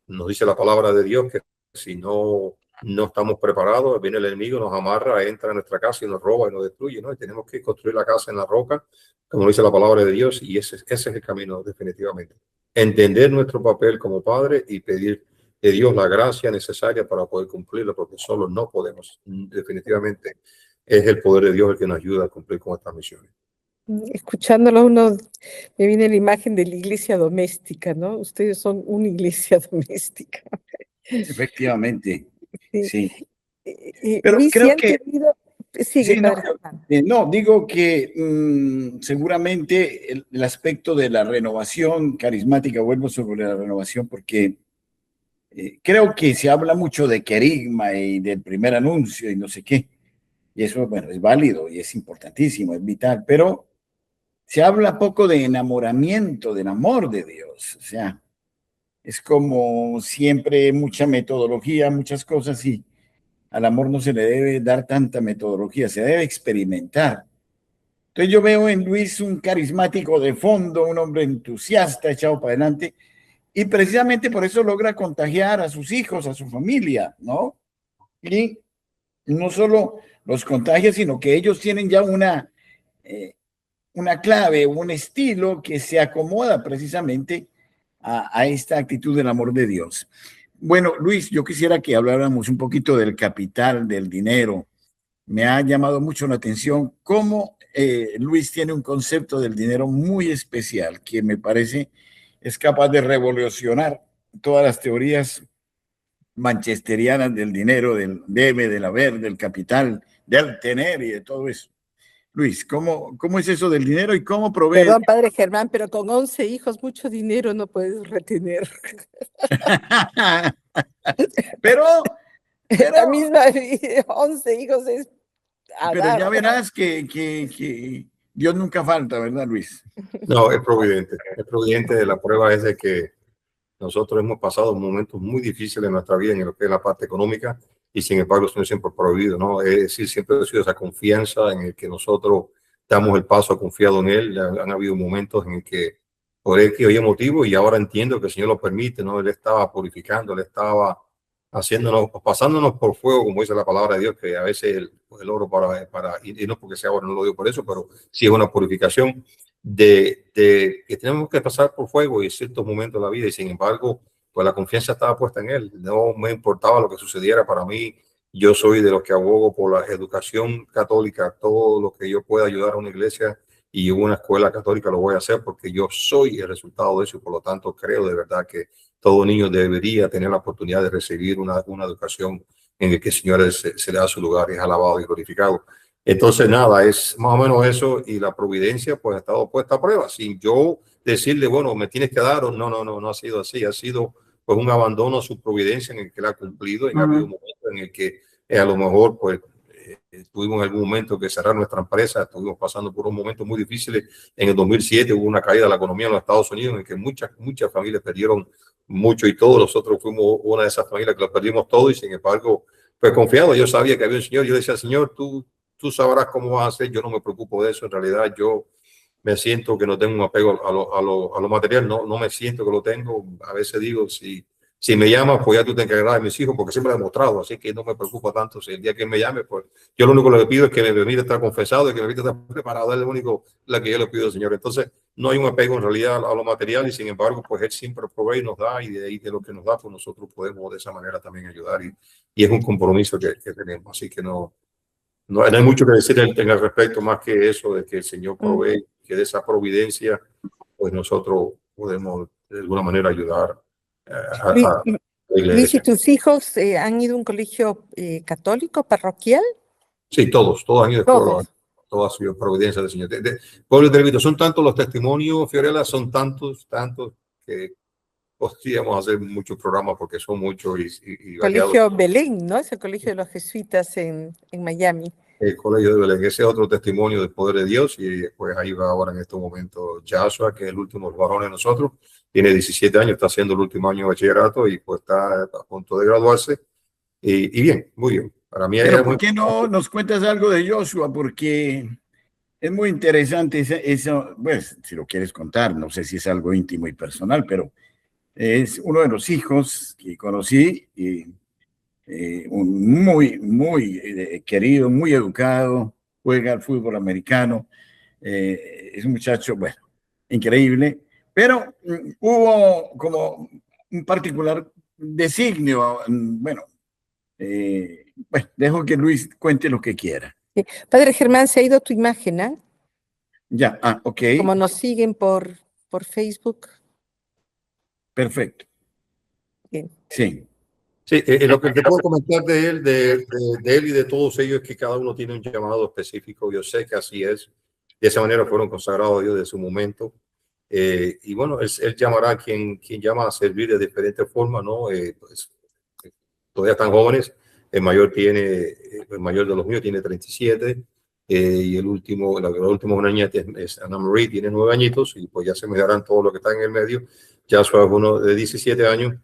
Nos dice la palabra de Dios que si no estamos preparados, viene el enemigo, nos amarra, entra en nuestra casa y nos roba y nos destruye, ¿no? Y tenemos que construir la casa en la roca, como dice la palabra de Dios, y ese es el camino definitivamente. Entender nuestro papel como padre y pedir de Dios la gracia necesaria para poder cumplirlo, porque solo no podemos. Definitivamente es el poder de Dios el que nos ayuda a cumplir con estas misiones. Escuchándolo uno, me viene la imagen de la iglesia doméstica, ¿no? Ustedes son una iglesia doméstica. Efectivamente, sí. Pero Luis, creo que... Sigue, sí, padre. no, digo que seguramente el aspecto de la renovación carismática, vuelvo sobre la renovación porque creo que se habla mucho de querigma y del primer anuncio y no sé qué, y eso, bueno, es válido y es importantísimo, es vital, pero se habla poco de enamoramiento, del amor de Dios, o sea, es como siempre mucha metodología, muchas cosas y al amor no se le debe dar tanta metodología, se debe experimentar. Entonces yo veo en Luis un carismático de fondo, un hombre entusiasta, echado para adelante, y precisamente por eso logra contagiar a sus hijos, a su familia, ¿no? Y no solo los contagia, sino que ellos tienen ya una clave, un estilo que se acomoda precisamente a esta actitud del amor de Dios. Bueno, Luis, yo quisiera que habláramos un poquito del capital, del dinero. Me ha llamado mucho la atención cómo Luis tiene un concepto del dinero muy especial que me parece es capaz de revolucionar todas las teorías manchesterianas del dinero, del debe, del haber, del capital, del tener y de todo eso. Luis, ¿cómo es eso del dinero y cómo provee? Perdón, padre Germán, pero con 11 hijos, mucho dinero no puedes retener. pero La misma, 11 hijos es pero ya verás que Dios nunca falta, ¿verdad, Luis? No, es providente. Es providente. La prueba es de que nosotros hemos pasado momentos muy difíciles en nuestra vida en lo que es la parte económica y sin embargo el Señor siempre ha prohibido, ¿no? Es decir, siempre ha sido esa confianza en el que nosotros damos el paso confiado en Él. Han habido momentos en el que por X o Y motivo, y ahora entiendo que el Señor lo permite, ¿no? Él estaba purificando, Él estaba haciéndonos, pasándonos por fuego, como dice la palabra de Dios, que a veces el oro y no porque sea oro, no lo digo por eso, pero sí es una purificación de que tenemos que pasar por fuego en ciertos momentos de la vida, y sin embargo, pues la confianza estaba puesta en Él. No me importaba lo que sucediera para mí. Yo soy de los que abogo por la educación católica, todo lo que yo pueda ayudar a una iglesia y una escuela católica lo voy a hacer porque yo soy el resultado de eso y por lo tanto creo de verdad que todo niño debería tener la oportunidad de recibir una educación en el que el Señor se le da su lugar y es alabado y glorificado. Entonces, nada, es más o menos eso y la providencia pues ha estado puesta a prueba. Sin yo decirle, bueno, me tienes que dar o no ha sido así, ha sido pues un abandono a su providencia en el que la ha cumplido. Ha habido un momento en el que a lo mejor pues tuvimos en algún momento que cerrar nuestra empresa, estuvimos pasando por un momento muy difícil. En el 2007 hubo una caída de la economía en los Estados Unidos en que muchas familias perdieron mucho y todos nosotros fuimos una de esas familias que lo perdimos todo y sin embargo, pues confiado, yo sabía que había un Señor, yo decía, Señor, tú sabrás cómo vas a hacer, yo no me preocupo de eso, en realidad yo me siento que no tengo un apego a lo material, no me siento que lo tengo, a veces digo, si me llamas, pues ya tú te encargarás de mis hijos, porque siempre lo he demostrado, así que no me preocupa tanto si el día que me llame, pues yo lo único que le pido es que me permita estar confesado y que me permita estar preparado, es lo único la que yo le pido al Señor. Entonces, no hay un apego en realidad a lo material y sin embargo, pues Él siempre provee y nos da y de ahí de lo que nos da, pues nosotros podemos de esa manera también ayudar y es un compromiso que tenemos, así que no hay mucho que decir en el respecto más que eso de que el Señor provee, que de esa providencia, pues nosotros podemos de alguna manera ayudar a la Luis, ¿y iglesia. tus hijos han ido a un colegio católico, parroquial? Sí, todos han ido a escuela, Todos. toda su providencia del Señor. Pueblo de Levito, son tantos los testimonios, Fiorella, son tantos que podríamos hacer muchos programas porque son muchos y variados. Colegio Belén, ¿no? Es el colegio de los jesuitas en Miami. El colegio de Belén, ese es otro testimonio del poder de Dios y después ahí va ahora en este momento Joshua, que es el último varón de nosotros, tiene 17 años, está haciendo el último año de bachillerato y pues está a punto de graduarse y bien, muy bien. Para mí Pero es ¿por muy... qué no nos cuentas algo de Joshua? Porque es muy interesante eso, pues, si lo quieres contar, no sé si es algo íntimo y personal, pero es uno de los hijos que conocí y un muy querido, muy educado, juega al fútbol americano, es un muchacho, bueno, increíble, pero hubo como un particular designio, bueno, dejo que Luis cuente lo que quiera. Sí. Padre Germán, se ha ido tu imagen, ¿ah? Ya, ok. Como nos siguen por Facebook. Perfecto. Bien. Sí. Sí, lo que te puedo comentar de él, de él y de todos ellos es que cada uno tiene un llamado específico. Yo sé que así es. De esa manera fueron consagrados a Dios de su momento. Y bueno, él llamará a quien llama a servir de diferentes formas, ¿no? Pues, todavía están jóvenes. El mayor de los míos tiene 37. Y la última una niña es Ana Marie, tiene 9 añitos. Y pues ya se me darán todo lo que está en el medio. Ya soy uno de 17 años.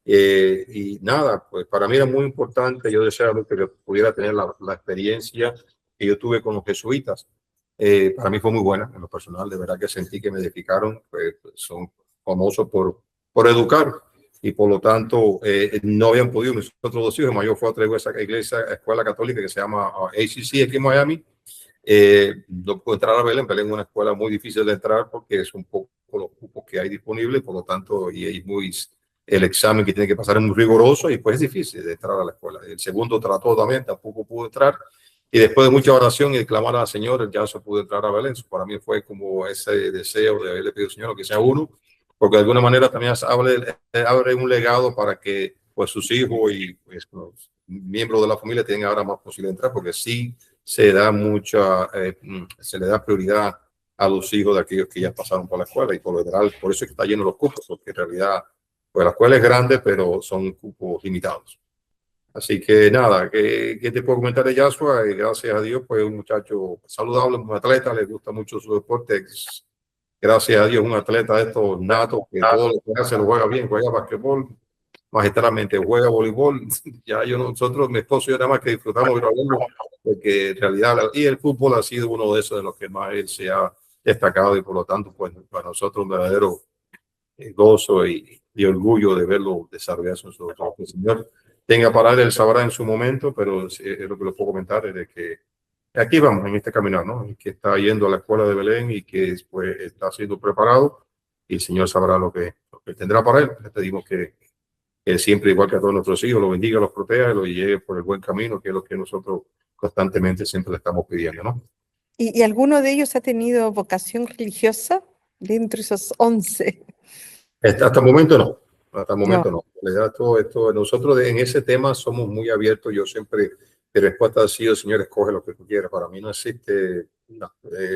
Y nada, pues para mí era muy importante, yo deseaba que pudiera tener la experiencia que yo tuve con los jesuitas. Para mí fue muy buena, en lo personal, de verdad que sentí que me edificaron, pues, son famosos por educar y por lo tanto no habían podido, mis otros dos hijos, el mayor fue a otra escuela católica que se llama ACC aquí en Miami. No puedo entrar a Belén es una escuela muy difícil de entrar porque es un poco los cupos que hay disponibles, por lo tanto, y es muy... El examen que tiene que pasar es muy riguroso y pues es difícil de entrar a la escuela. El segundo trató también, tampoco pudo entrar. Y después de mucha oración y clamar al Señor, ya se pudo entrar a Belén. Para mí fue como ese deseo de haberle pedido al Señor que sea uno, porque de alguna manera también abre un legado para que pues sus hijos y pues, los miembros de la familia tengan ahora más posibilidad de entrar, porque sí se le da prioridad a los hijos de aquellos que ya pasaron por la escuela y por lo general, por eso es que está lleno los cupos, porque en realidad pues la escuela es grande, pero son cupos limitados. Así que nada, ¿qué te puedo comentar de Joshua? Gracias a Dios, pues un muchacho saludable, un atleta, le gusta mucho su deporte. Gracias a Dios, un atleta de estos natos que todo lo que hace lo juega bien, juega basquetbol, magistralmente juega voleibol. Ya nosotros, mi esposo y yo nada más que disfrutamos de verlo, porque en realidad, y el fútbol ha sido uno de esos de los que más él se ha destacado y por lo tanto, pues para nosotros un verdadero gozo y orgullo de verlo desarrollarse en su trabajo. El Señor tenga para él sabrá en su momento, pero es lo que le puedo comentar es de que aquí vamos en este caminar, ¿no? Y que está yendo a la escuela de Belén y que después está siendo preparado y el Señor sabrá lo que tendrá para él. Le pedimos que siempre igual que a todos nuestros hijos, los bendiga, los proteja, los lleve por el buen camino, que es lo que nosotros constantemente siempre le estamos pidiendo, ¿no? ¿Y alguno de ellos ha tenido vocación religiosa dentro de esos 11? Hasta el momento no. Hasta el No. momento no. En realidad, todo esto, nosotros en ese tema somos muy abiertos. Yo siempre, mi respuesta ha sido, Señor, escoge lo que tú quieras. Para mí no existe, no,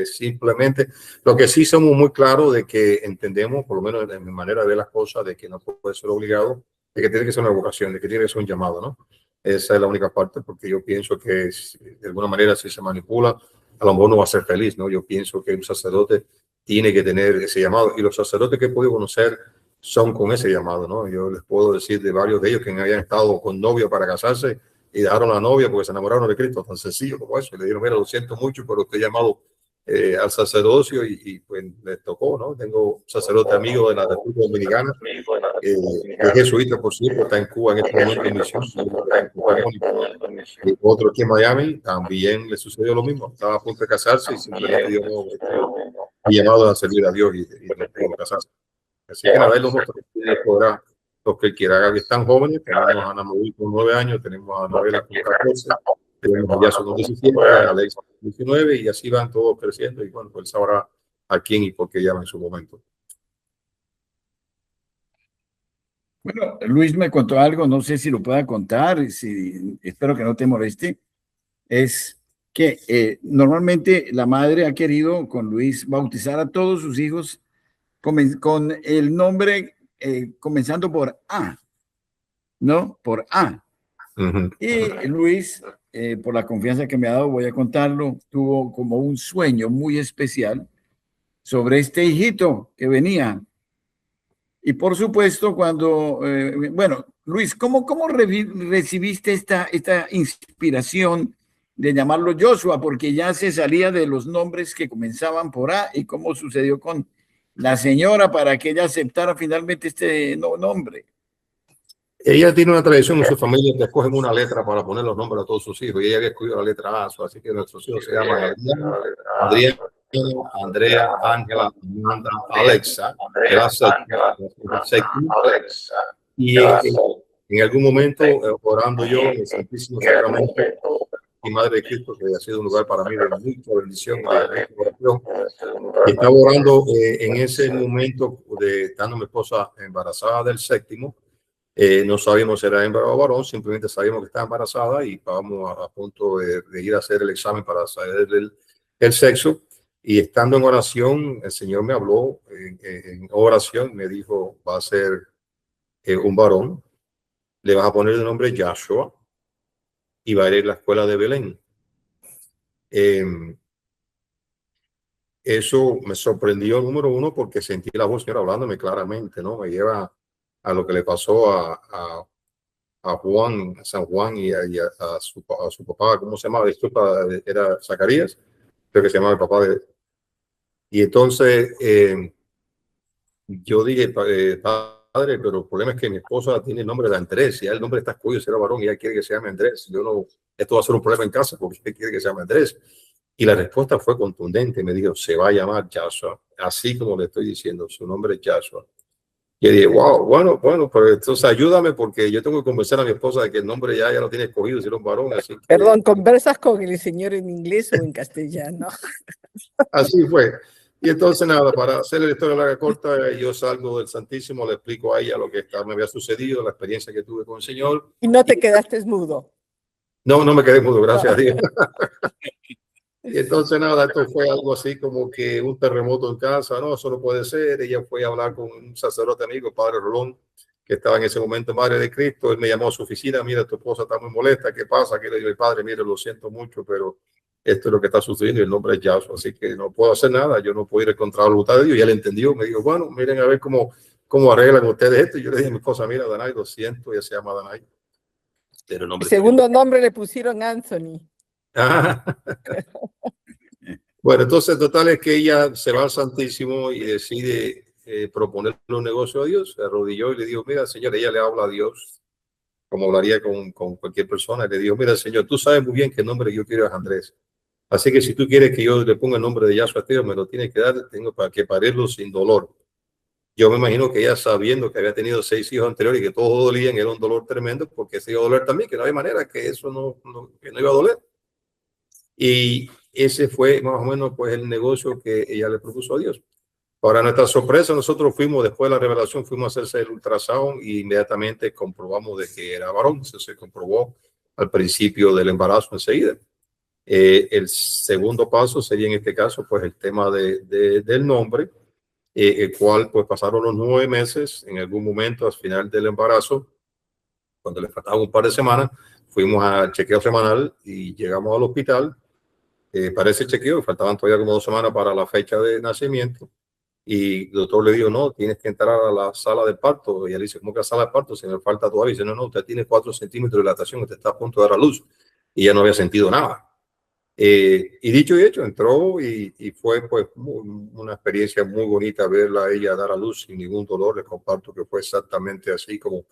simplemente, lo que sí somos muy claros de que entendemos, por lo menos en mi manera de ver las cosas, de que no puede ser obligado, de que tiene que ser una vocación, de que tiene que ser un llamado, ¿no? Esa es la única parte, porque yo pienso que de alguna manera si se manipula, a lo mejor no va a ser feliz, ¿no? Yo pienso que un sacerdote tiene que tener ese llamado, y los sacerdotes que he podido conocer son con ese llamado, ¿no? Yo les puedo decir de varios de ellos que habían estado con novia para casarse y dejaron la novia porque se enamoraron de Cristo, tan sencillo como eso. Y le dijeron, mira, lo siento mucho, pero estoy llamado al sacerdocio y pues les tocó, ¿no? Tengo un sacerdote amigo de la República Dominicana, es jesuita, por cierto, está en Cuba en este momento en misión. Y otro aquí en Miami también le sucedió lo mismo. Estaba a punto de casarse y simplemente dio llamado a servir a Dios y no casarse. Así que nada, él nos podrá lo que él quiera. Están jóvenes, tenemos a Ana María con 9 años, tenemos a Novela con 14, tenemos a Jason con 17, a Alex con 19 y así van todos creciendo y bueno, pues sabrá a quién y por qué llama en su momento. Bueno, Luis me contó algo, no sé si lo pueda contar, espero que no te moleste. Es que normalmente la madre ha querido con Luis bautizar a todos sus hijos con el nombre comenzando por A, ¿no? Por A. Y Luis, por la confianza que me ha dado, voy a contarlo, tuvo como un sueño muy especial sobre este hijito que venía. Y por supuesto, cuando, bueno, Luis, ¿cómo recibiste esta inspiración de llamarlo Joshua? Porque ya se salía de los nombres que comenzaban por A, y cómo sucedió con la señora para que ella aceptara finalmente este nombre. Ella tiene una tradición en su familia que escogen una letra para poner los nombres a todos sus hijos y ella había escogido la letra A, así que nuestros hijos se llaman Adrián, Andrea, Ángela, Amanda, Alexa, y en algún momento orando yo en el Santísimo Sacramento y Madre de Cristo, que ha sido un lugar para mí de mucha bendición, y estaba orando en ese momento de estando mi esposa embarazada del séptimo. No sabíamos si era hembra o varón, simplemente sabíamos que estaba embarazada y estábamos a punto de ir a hacer el examen para saber el sexo. Y estando en oración, el Señor me habló en oración, me dijo, va a ser un varón, le vas a poner el nombre Joshua y va a ir a la escuela de Belén. Eso me sorprendió, número uno, porque sentí la voz, Señor, hablándome claramente, ¿no? Me lleva a lo que le pasó a Juan, a San Juan y a su papá, ¿cómo se llamaba? Disculpa, era Zacarías, creo que se llamaba el papá de... Y entonces yo dije, padre, pero el problema es que mi esposa tiene el nombre de Andrés, y ya el nombre está escogido, será varón, y ella quiere que se llame Andrés. Yo no, esto va a ser un problema en casa porque ella quiere que se llame Andrés. Y la respuesta fue contundente, me dijo, se va a llamar Joshua, así como le estoy diciendo, su nombre es Joshua. Y dije, wow, bueno, pero entonces ayúdame porque yo tengo que convencer a mi esposa de que el nombre ya lo tiene escogido, si era un varón. Así que... Perdón, ¿conversas con el señor en inglés o en castellano? Así fue. Y entonces nada, para hacer la historia larga corta, yo salgo del Santísimo, le explico a ella lo que me había sucedido, la experiencia que tuve con el Señor. ¿Y no te quedaste mudo? No, no me quedé mudo, gracias a Dios. Y entonces nada, esto fue algo así como que un terremoto en casa, no, eso no puede ser. Ella fue a hablar con un sacerdote amigo, padre Rolón, que estaba en ese momento Madre de Cristo. Él me llamó a su oficina, mira, tu esposa está muy molesta, ¿qué pasa? Que le digo, padre, mire, lo siento mucho, pero esto es lo que está sucediendo y el nombre es Joshua, así que no puedo hacer nada, yo no puedo ir contra la voluntad de Dios. Y él entendió, me dijo, bueno, miren a ver cómo arreglan ustedes esto. Y yo le dije a mi esposa, mira, Danay, lo siento, ella se llama Danay. Pero el nombre el segundo nombre le pusieron Anthony. Bueno, entonces total es que ella se va al Santísimo y decide proponerle un negocio a Dios. Se arrodilló y le dijo, mira, Señor, ella le habla a Dios como hablaría con cualquier persona. Y le dijo, mira, Señor, tú sabes muy bien que el nombre que yo quiero es Andrés. Así que si tú quieres que yo le ponga el nombre de Yahshua a ti, me lo tienes que dar, tengo para que parirlo sin dolor. Yo me imagino que ella, sabiendo que había tenido 6 hijos anteriores y que todos dolían, era un dolor tremendo, porque se iba a doler también, que no había manera que eso que no iba a doler. Y ese fue más o menos pues el negocio que ella le propuso a Dios. Para nuestra sorpresa, nosotros fuimos, después de la revelación, fuimos a hacerse el ultrasound y inmediatamente comprobamos de que era varón. Eso se comprobó al principio del embarazo enseguida. El segundo paso sería en este caso pues el tema del nombre, el cual pues pasaron los 9 meses. En algún momento al final del embarazo, cuando le faltaban un par de semanas, fuimos al chequeo semanal y llegamos al hospital para ese chequeo. Faltaban todavía como 2 semanas para la fecha de nacimiento. Y el doctor le dijo, no, tienes que entrar a la sala de parto. Y él dice, ¿cómo que la sala de parto? Si me falta todavía. Y dice, no, usted tiene 4 centímetros de dilatación, usted está a punto de dar a luz. Y ya no había sentido nada. Y dicho y hecho, entró y fue pues una experiencia muy bonita verla a ella dar a luz sin ningún dolor. Les comparto que fue exactamente así como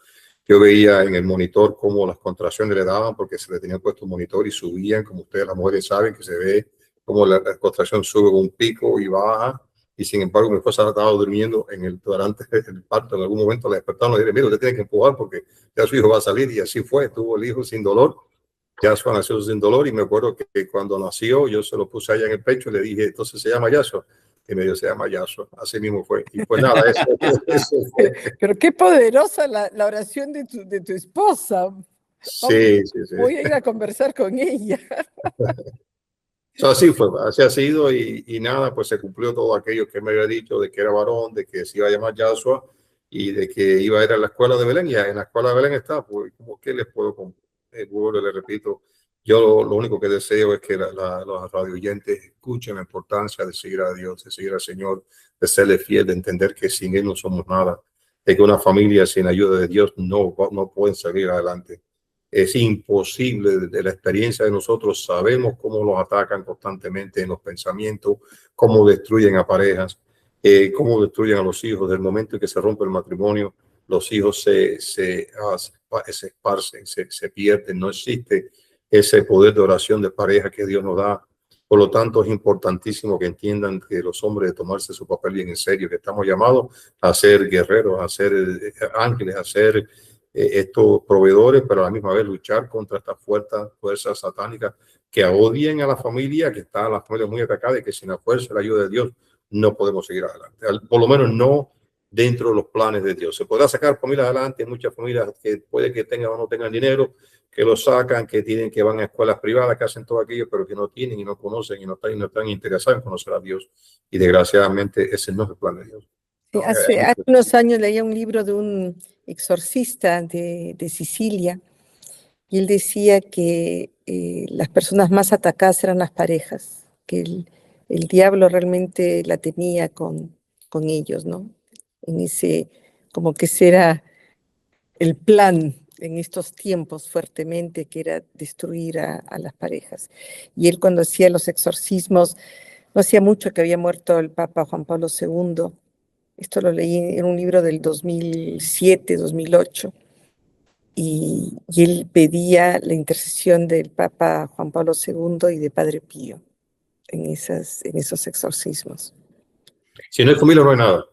yo veía en el monitor cómo las contracciones le daban, porque se le tenían puesto un monitor y subían, como ustedes las mujeres saben, que se ve como la contracción sube con un pico y baja. Y sin embargo, mi esposa estaba durmiendo durante el parto. En algún momento la despertaron y le dijeron, mira, usted tiene que empujar porque ya su hijo va a salir. Y así fue, tuvo el hijo sin dolor. Yashua nació sin dolor. Y me acuerdo que cuando nació, yo se lo puse allá en el pecho y le dije, entonces se llama Yashua. Y me dijo, se llama Yashua. Así mismo fue. Y pues nada, eso fue. Pero qué poderosa la oración de tu esposa. Sí, sí, sí. Voy a ir a conversar con ella. So, así fue, así ha sido y nada, pues se cumplió todo aquello que me había dicho de que era varón, de que se iba a llamar Yahshua y de que iba a ir a la escuela de Belén. Y en la escuela de Belén está, pues, ¿cómo que les puedo le repito, yo lo único que deseo es que los radio oyentes escuchen la importancia de seguir a Dios, de seguir al Señor, de serle fiel, de entender que sin Él no somos nada, de que una familia sin ayuda de Dios no pueden salir adelante. Es imposible. De la experiencia de nosotros sabemos cómo los atacan constantemente en los pensamientos, cómo destruyen a parejas, cómo destruyen a los hijos. Del momento en que se rompe el matrimonio, los hijos se esparcen, se pierden. No existe ese poder de oración de pareja que Dios nos da. Por lo tanto, es importantísimo que entiendan que los hombres de tomarse su papel bien en serio, que estamos llamados a ser guerreros, a ser ángeles, a ser estos proveedores, pero a la misma vez luchar contra estas fuerzas satánicas que odian a la familia, que está la familia muy atacada y que sin la fuerza y la ayuda de Dios no podemos seguir adelante. Por lo menos no dentro de los planes de Dios. Se podrá sacar familias adelante, muchas familias que puede que tengan o no tengan dinero, que lo sacan, que van a escuelas privadas, que hacen todo aquello, pero que no tienen y no conocen y no están interesados en conocer a Dios. Y desgraciadamente ese no es el plan de Dios. Hace unos años leía un libro de un exorcista de Sicilia y él decía que las personas más atacadas eran las parejas, que el diablo realmente la tenía con ellos, ¿no? Como que ese era el plan en estos tiempos fuertemente, que era destruir a las parejas. Y él cuando hacía los exorcismos, no hacía mucho que había muerto el Papa Juan Pablo II. Esto lo leí en un libro del 2007, 2008, y él pedía la intercesión del Papa Juan Pablo II y de Padre Pío en esos exorcismos. Si no hay familia, no hay nada.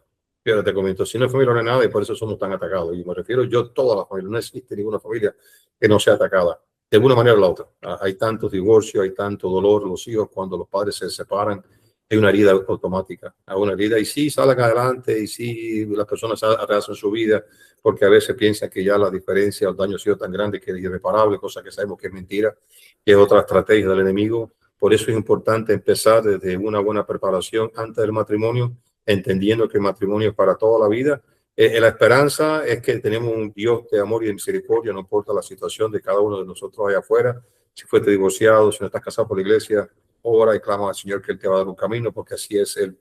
Fíjate, te comento, si no hay familia, no hay nada y por eso somos tan atacados. Y me refiero yo a toda la familia. No existe ninguna familia que no sea atacada, de alguna manera o la otra. Hay tantos divorcios, hay tanto dolor. Los hijos, cuando los padres se separan, hay una herida automática, hay una herida. Y sí, salen adelante y sí, las personas rehacen su vida, porque a veces piensan que ya la diferencia, el daño ha sido tan grande que es irreparable, cosa que sabemos que es mentira, que es otra estrategia del enemigo. Por eso es importante empezar desde una buena preparación antes del matrimonio, entendiendo que el matrimonio es para toda la vida. La esperanza es que tenemos un Dios de amor y de misericordia, no importa la situación de cada uno de nosotros allá afuera. Si fuiste divorciado, si no estás casado por la iglesia, ora y clama al Señor que Él te va a dar un camino, porque así es Él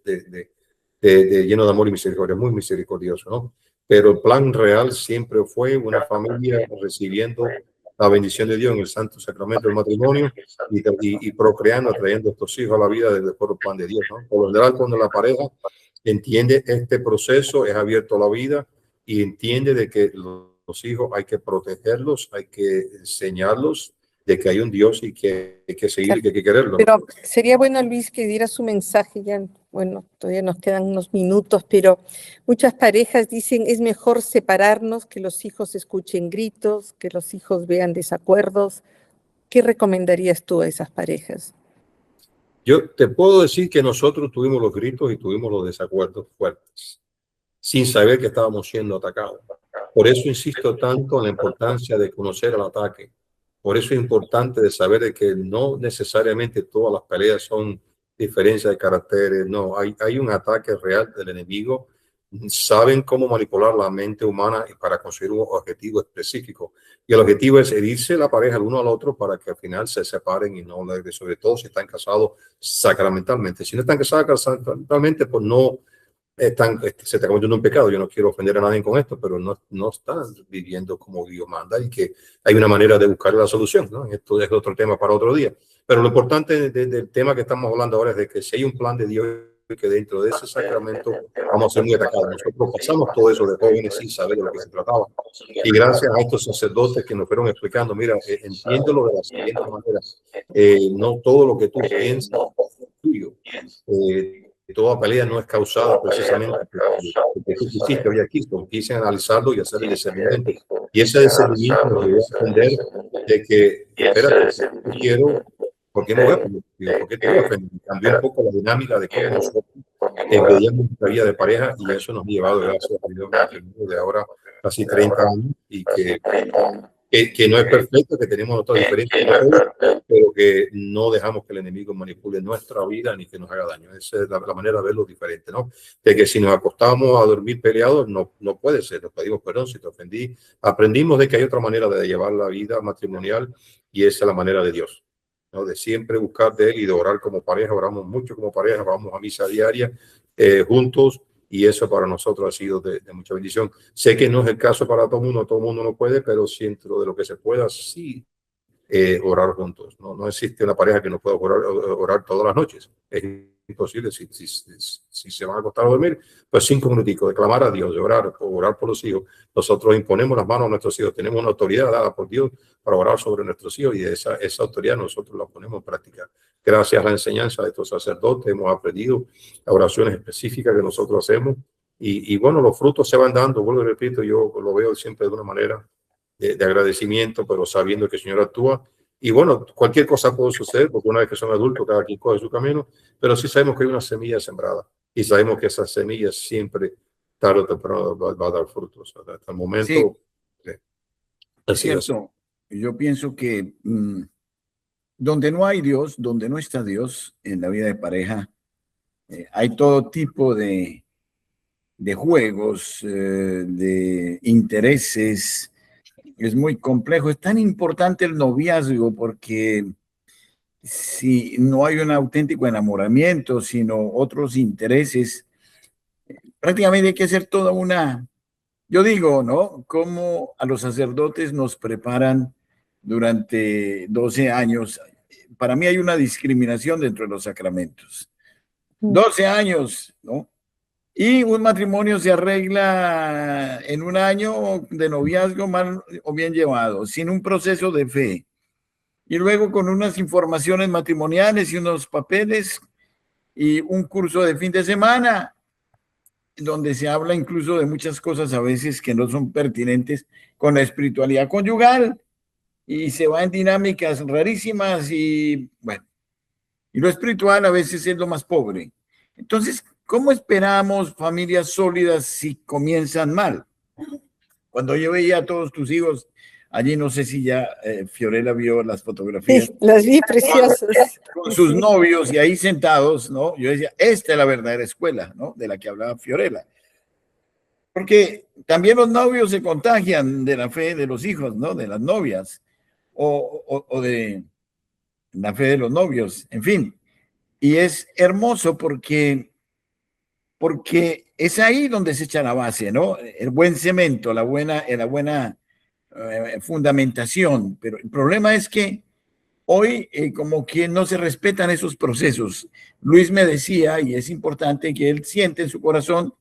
lleno de amor y misericordia, muy misericordioso, ¿no? Pero el plan real siempre fue una familia recibiendo la bendición de Dios en el santo sacramento del matrimonio y procreando, trayendo a estos hijos a la vida desde el plan de Dios, ¿no? Por lo general, cuando la pareja entiende este proceso, es abierto a la vida y entiende de que los hijos hay que protegerlos, hay que enseñarlos de que hay un Dios y que hay que seguir y que hay que quererlo. Pero sería bueno, Luis, que diera su mensaje ya. Bueno, todavía nos quedan unos minutos, pero muchas parejas dicen es mejor separarnos, que los hijos escuchen gritos, que los hijos vean desacuerdos. ¿Qué recomendarías tú a esas parejas? Yo te puedo decir que nosotros tuvimos los gritos y tuvimos los desacuerdos fuertes, sin saber que estábamos siendo atacados. Por eso insisto tanto en la importancia de conocer el ataque. Por eso es importante de saber de que no necesariamente todas las peleas son diferencias de caracteres. No, hay un ataque real del enemigo. Saben cómo manipular la mente humana para conseguir un objetivo específico. Y el objetivo es herirse la pareja el uno al otro para que al final se separen y no, sobre todo si están casados sacramentalmente. Si no están casados sacramentalmente, pues no se está cometiendo un pecado. Yo no quiero ofender a nadie con esto, pero no están viviendo como Dios manda y que hay una manera de buscar la solución, ¿no? Esto es otro tema para otro día. Pero lo importante del tema que estamos hablando ahora es de que si hay un plan de Dios y que dentro de ese sacramento vamos a ser muy atacados. Nosotros pasamos todo eso de jóvenes sin saber de lo que se trataba. Y gracias a estos sacerdotes que nos fueron explicando, mira, entiéndelo de la siguiente manera. No todo lo que tú piensas es tuyo. Toda pelea no es causada precisamente porque tú quisiste hoy aquí, quise analizarlo y hacer el discernimiento. Y ese discernimiento nos llevó a entender de que, espérate, yo quiero, ¿por qué me voy a ofender? ¿Por qué te voy a ofender? Cambió un poco la dinámica de cómo nosotros veíamos nuestra vida de pareja y eso nos ha llevado, gracias a Dios, de ahora casi 30 años y que no es perfecto, que tenemos otras diferencias, pero que no dejamos que el enemigo manipule nuestra vida ni que nos haga daño. Esa es la manera de verlo diferente, ¿no? De que si nos acostamos a dormir peleados, no puede ser. Nos pedimos perdón si te ofendí. Aprendimos de que hay otra manera de llevar la vida matrimonial y esa es la manera de Dios, ¿no? De siempre buscar de Él y de orar como pareja. Oramos mucho como pareja, vamos a misa diaria juntos. Y eso para nosotros ha sido de mucha bendición. Sé que no es el caso para todo el mundo no puede, pero si dentro de lo que se pueda, sí, orar juntos. No existe una pareja que no pueda orar todas las noches. Es imposible. Si se van a acostar a dormir, pues 5 minuticos de clamar a Dios, de orar por los hijos. Nosotros imponemos las manos a nuestros hijos. Tenemos una autoridad dada por Dios para orar sobre nuestros hijos y esa autoridad nosotros la ponemos en práctica. Gracias a la enseñanza de estos sacerdotes hemos aprendido oraciones específicas que nosotros hacemos y bueno, los frutos se van dando. Vuelvo y repito, yo lo veo siempre de una manera de agradecimiento, pero sabiendo que el Señor actúa. Y bueno, cualquier cosa puede suceder, porque una vez que son adultos, cada quien coge su camino, pero sí sabemos que hay una semilla sembrada y sabemos que esa semilla siempre, tarde o temprano, va a dar frutos. Hasta el momento. Sí. Es cierto. Yo pienso que donde no hay Dios, donde no está Dios en la vida de pareja, hay todo tipo de juegos, de intereses. Es muy complejo. Es tan importante el noviazgo porque si no hay un auténtico enamoramiento, sino otros intereses, prácticamente hay que hacer toda una... Yo digo, ¿no? Cómo a los sacerdotes nos preparan durante 12 años. Para mí hay una discriminación dentro de los sacramentos. 12 años, ¿no? Y un matrimonio se arregla en un año de noviazgo mal o bien llevado, sin un proceso de fe. Y luego con unas informaciones matrimoniales y unos papeles y un curso de fin de semana, donde se habla incluso de muchas cosas a veces que no son pertinentes con la espiritualidad conyugal. Y se va en dinámicas rarísimas y bueno, y lo espiritual a veces es lo más pobre. Entonces, ¿cómo esperamos familias sólidas si comienzan mal? Cuando yo veía a todos tus hijos, allí no sé si ya Fiorella vio las fotografías. Sí, las vi preciosas. Con sus novios y ahí sentados, ¿no? Yo decía, esta es la verdadera escuela, ¿no? De la que hablaba Fiorella. Porque también los novios se contagian de la fe de los hijos, ¿no? De las novias o de la fe de los novios, en fin. Y es hermoso porque es ahí donde se echa la base, ¿no? El buen cemento, la buena fundamentación. Pero el problema es que hoy como que no se respetan esos procesos. Luis me decía, y es importante, que él siente en su corazón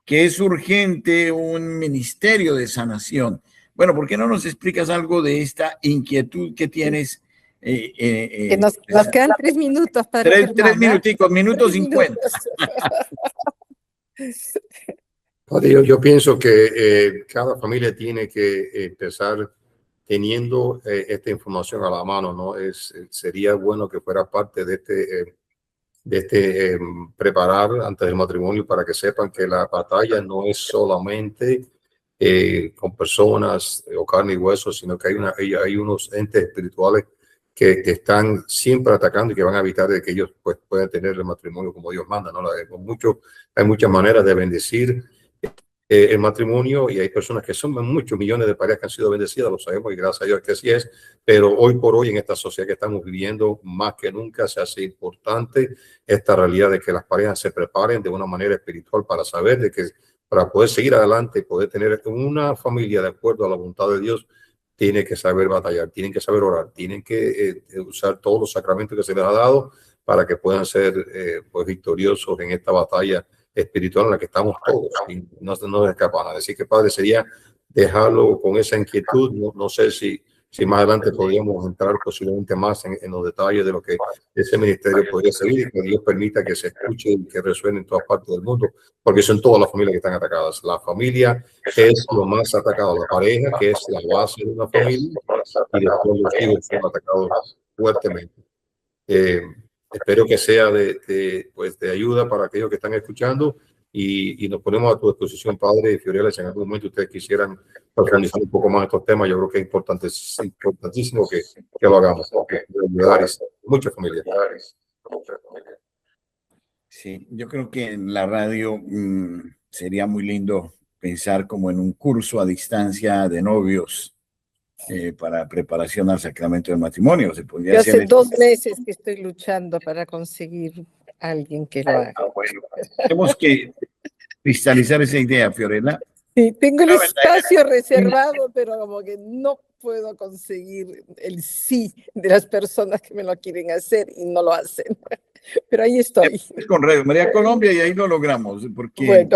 que es urgente un ministerio de sanación. Bueno, ¿por qué no nos explicas algo de esta inquietud que tienes Que nos quedan 3 minutos, padre Germán. 3 minuticos, minutos 50. Yo pienso que cada familia tiene que empezar teniendo esta información a la mano, ¿no? Sería bueno que fuera parte de preparar antes del matrimonio, para que sepan que la batalla no es solamente con personas o carne y hueso, sino que hay unos entes espirituales que están siempre atacando y que van a evitar de que ellos pues puedan tener el matrimonio como Dios manda, ¿no? Hay muchas maneras de bendecir el matrimonio, y hay personas que son muchos millones de parejas que han sido bendecidas, lo sabemos, y gracias a Dios que así es, pero hoy por hoy en esta sociedad que estamos viviendo, más que nunca se hace importante esta realidad de que las parejas se preparen de una manera espiritual para saber de que para poder seguir adelante y poder tener una familia de acuerdo a la voluntad de Dios, tienen que saber batallar, tienen que saber orar, tienen que usar todos los sacramentos que se les ha dado para que puedan ser pues victoriosos en esta batalla espiritual en la que estamos todos, y no nos escapa nada. Así que, padre, sería dejarlo con esa inquietud. No sé si más adelante podríamos entrar posiblemente más en los detalles de lo que ese ministerio podría seguir, y que Dios permita que se escuche y que resuene en todas partes del mundo, porque son todas las familias que están atacadas. La familia es lo más atacado, la pareja, que es la base de una familia, y después los hijos son atacados fuertemente. Espero que sea pues de ayuda para aquellos que están escuchando, y nos ponemos a tu disposición, padre Fiorella, si en algún momento ustedes quisieran profundizar un poco más estos temas. Yo creo que es importantísimo que lo hagamos, porque ayudar a muchas familias. Sí, yo creo que en la radio sería muy lindo pensar como en un curso a distancia de novios para preparación al sacramento del matrimonio. Se podría Yo hacer hace 2 meses que estoy luchando para conseguir a alguien que lo haga. Bueno, tenemos que cristalizar esa idea, Fiorella. Sí, tengo el espacio reservado, pero como que no puedo conseguir el sí de las personas que me lo quieren hacer y no lo hacen. Pero ahí estoy. Con Radio María Colombia, y ahí lo logramos, porque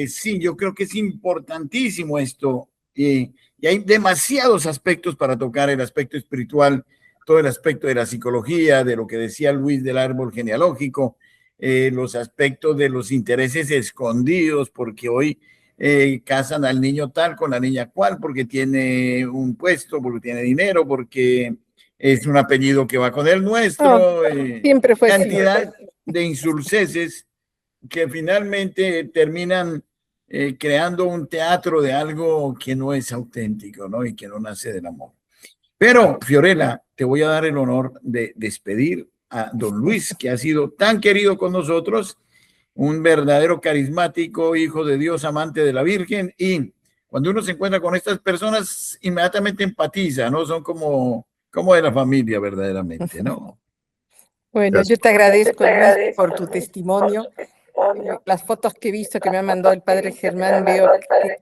sí, yo creo que es importantísimo esto, y hay demasiados aspectos para tocar: el aspecto espiritual, todo el aspecto de la psicología, de lo que decía Luis del árbol genealógico, los aspectos de los intereses escondidos, porque hoy casan al niño tal con la niña cual, porque tiene un puesto, porque tiene dinero, porque es un apellido que va con el nuestro. Siempre fue cantidad de insulceses que finalmente terminan creando un teatro de algo que no es auténtico, ¿no? Y que no nace del amor. Pero, Fiorella, te voy a dar el honor de despedir a don Luis, que ha sido tan querido con nosotros, un verdadero carismático, hijo de Dios, amante de la Virgen, y cuando uno se encuentra con estas personas, inmediatamente empatiza, ¿no? Son como de la familia, verdaderamente, ¿no? Bueno, yo te agradezco, Luis, por tu testimonio. Las fotos que he visto que me ha mandado el padre Germán, veo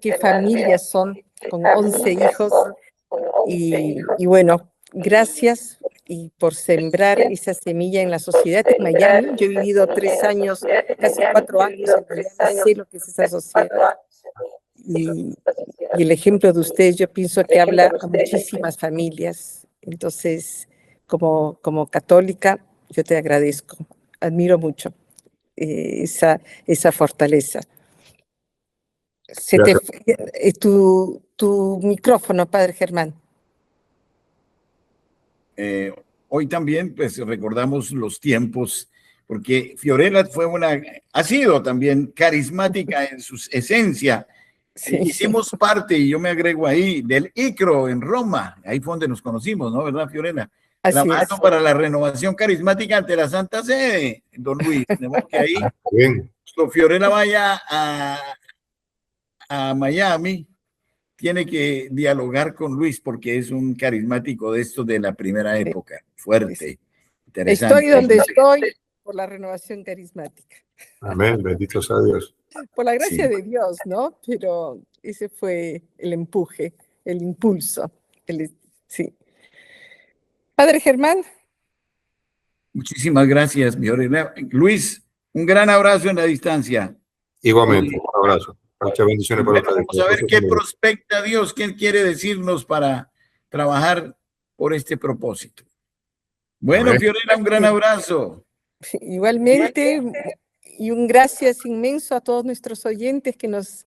qué familias son, con 11 hijos. Y bueno, gracias y por sembrar esa semilla en la sociedad de Miami. Yo he vivido 3 años, casi 4 años en Miami, sé lo que es esa sociedad. Y el ejemplo de ustedes, yo pienso que habla a muchísimas familias. Entonces, como católica, yo te agradezco, admiro mucho esa fortaleza. Tu micrófono, padre Germán. Hoy también, pues, recordamos los tiempos, porque Fiorella ha sido también carismática en su esencia. Sí. Hicimos parte, y yo me agrego ahí, del ICRO en Roma. Ahí fue donde nos conocimos, ¿no? ¿Verdad, Fiorella? La mano para la renovación carismática ante la Santa Sede, don Luis. Tenemos que ahí, Fiorella vaya a Miami, tiene que dialogar con Luis, porque es un carismático de estos de la primera época, fuerte, interesante. Estoy donde estoy por la renovación carismática. Amén, bendito sea Dios. Por la gracia de Dios, ¿no? Pero ese fue el empuje, el impulso. Sí. Padre Germán. Muchísimas gracias, mi Fiorella. Luis, un gran abrazo en la distancia. Igualmente, un abrazo. Muchas bendiciones para ustedes. Vamos a ver qué prospecta Dios, qué quiere decirnos para trabajar por este propósito. Bueno, Amén. Fiorella, un gran abrazo. Igualmente, y un gracias inmenso a todos nuestros oyentes que nos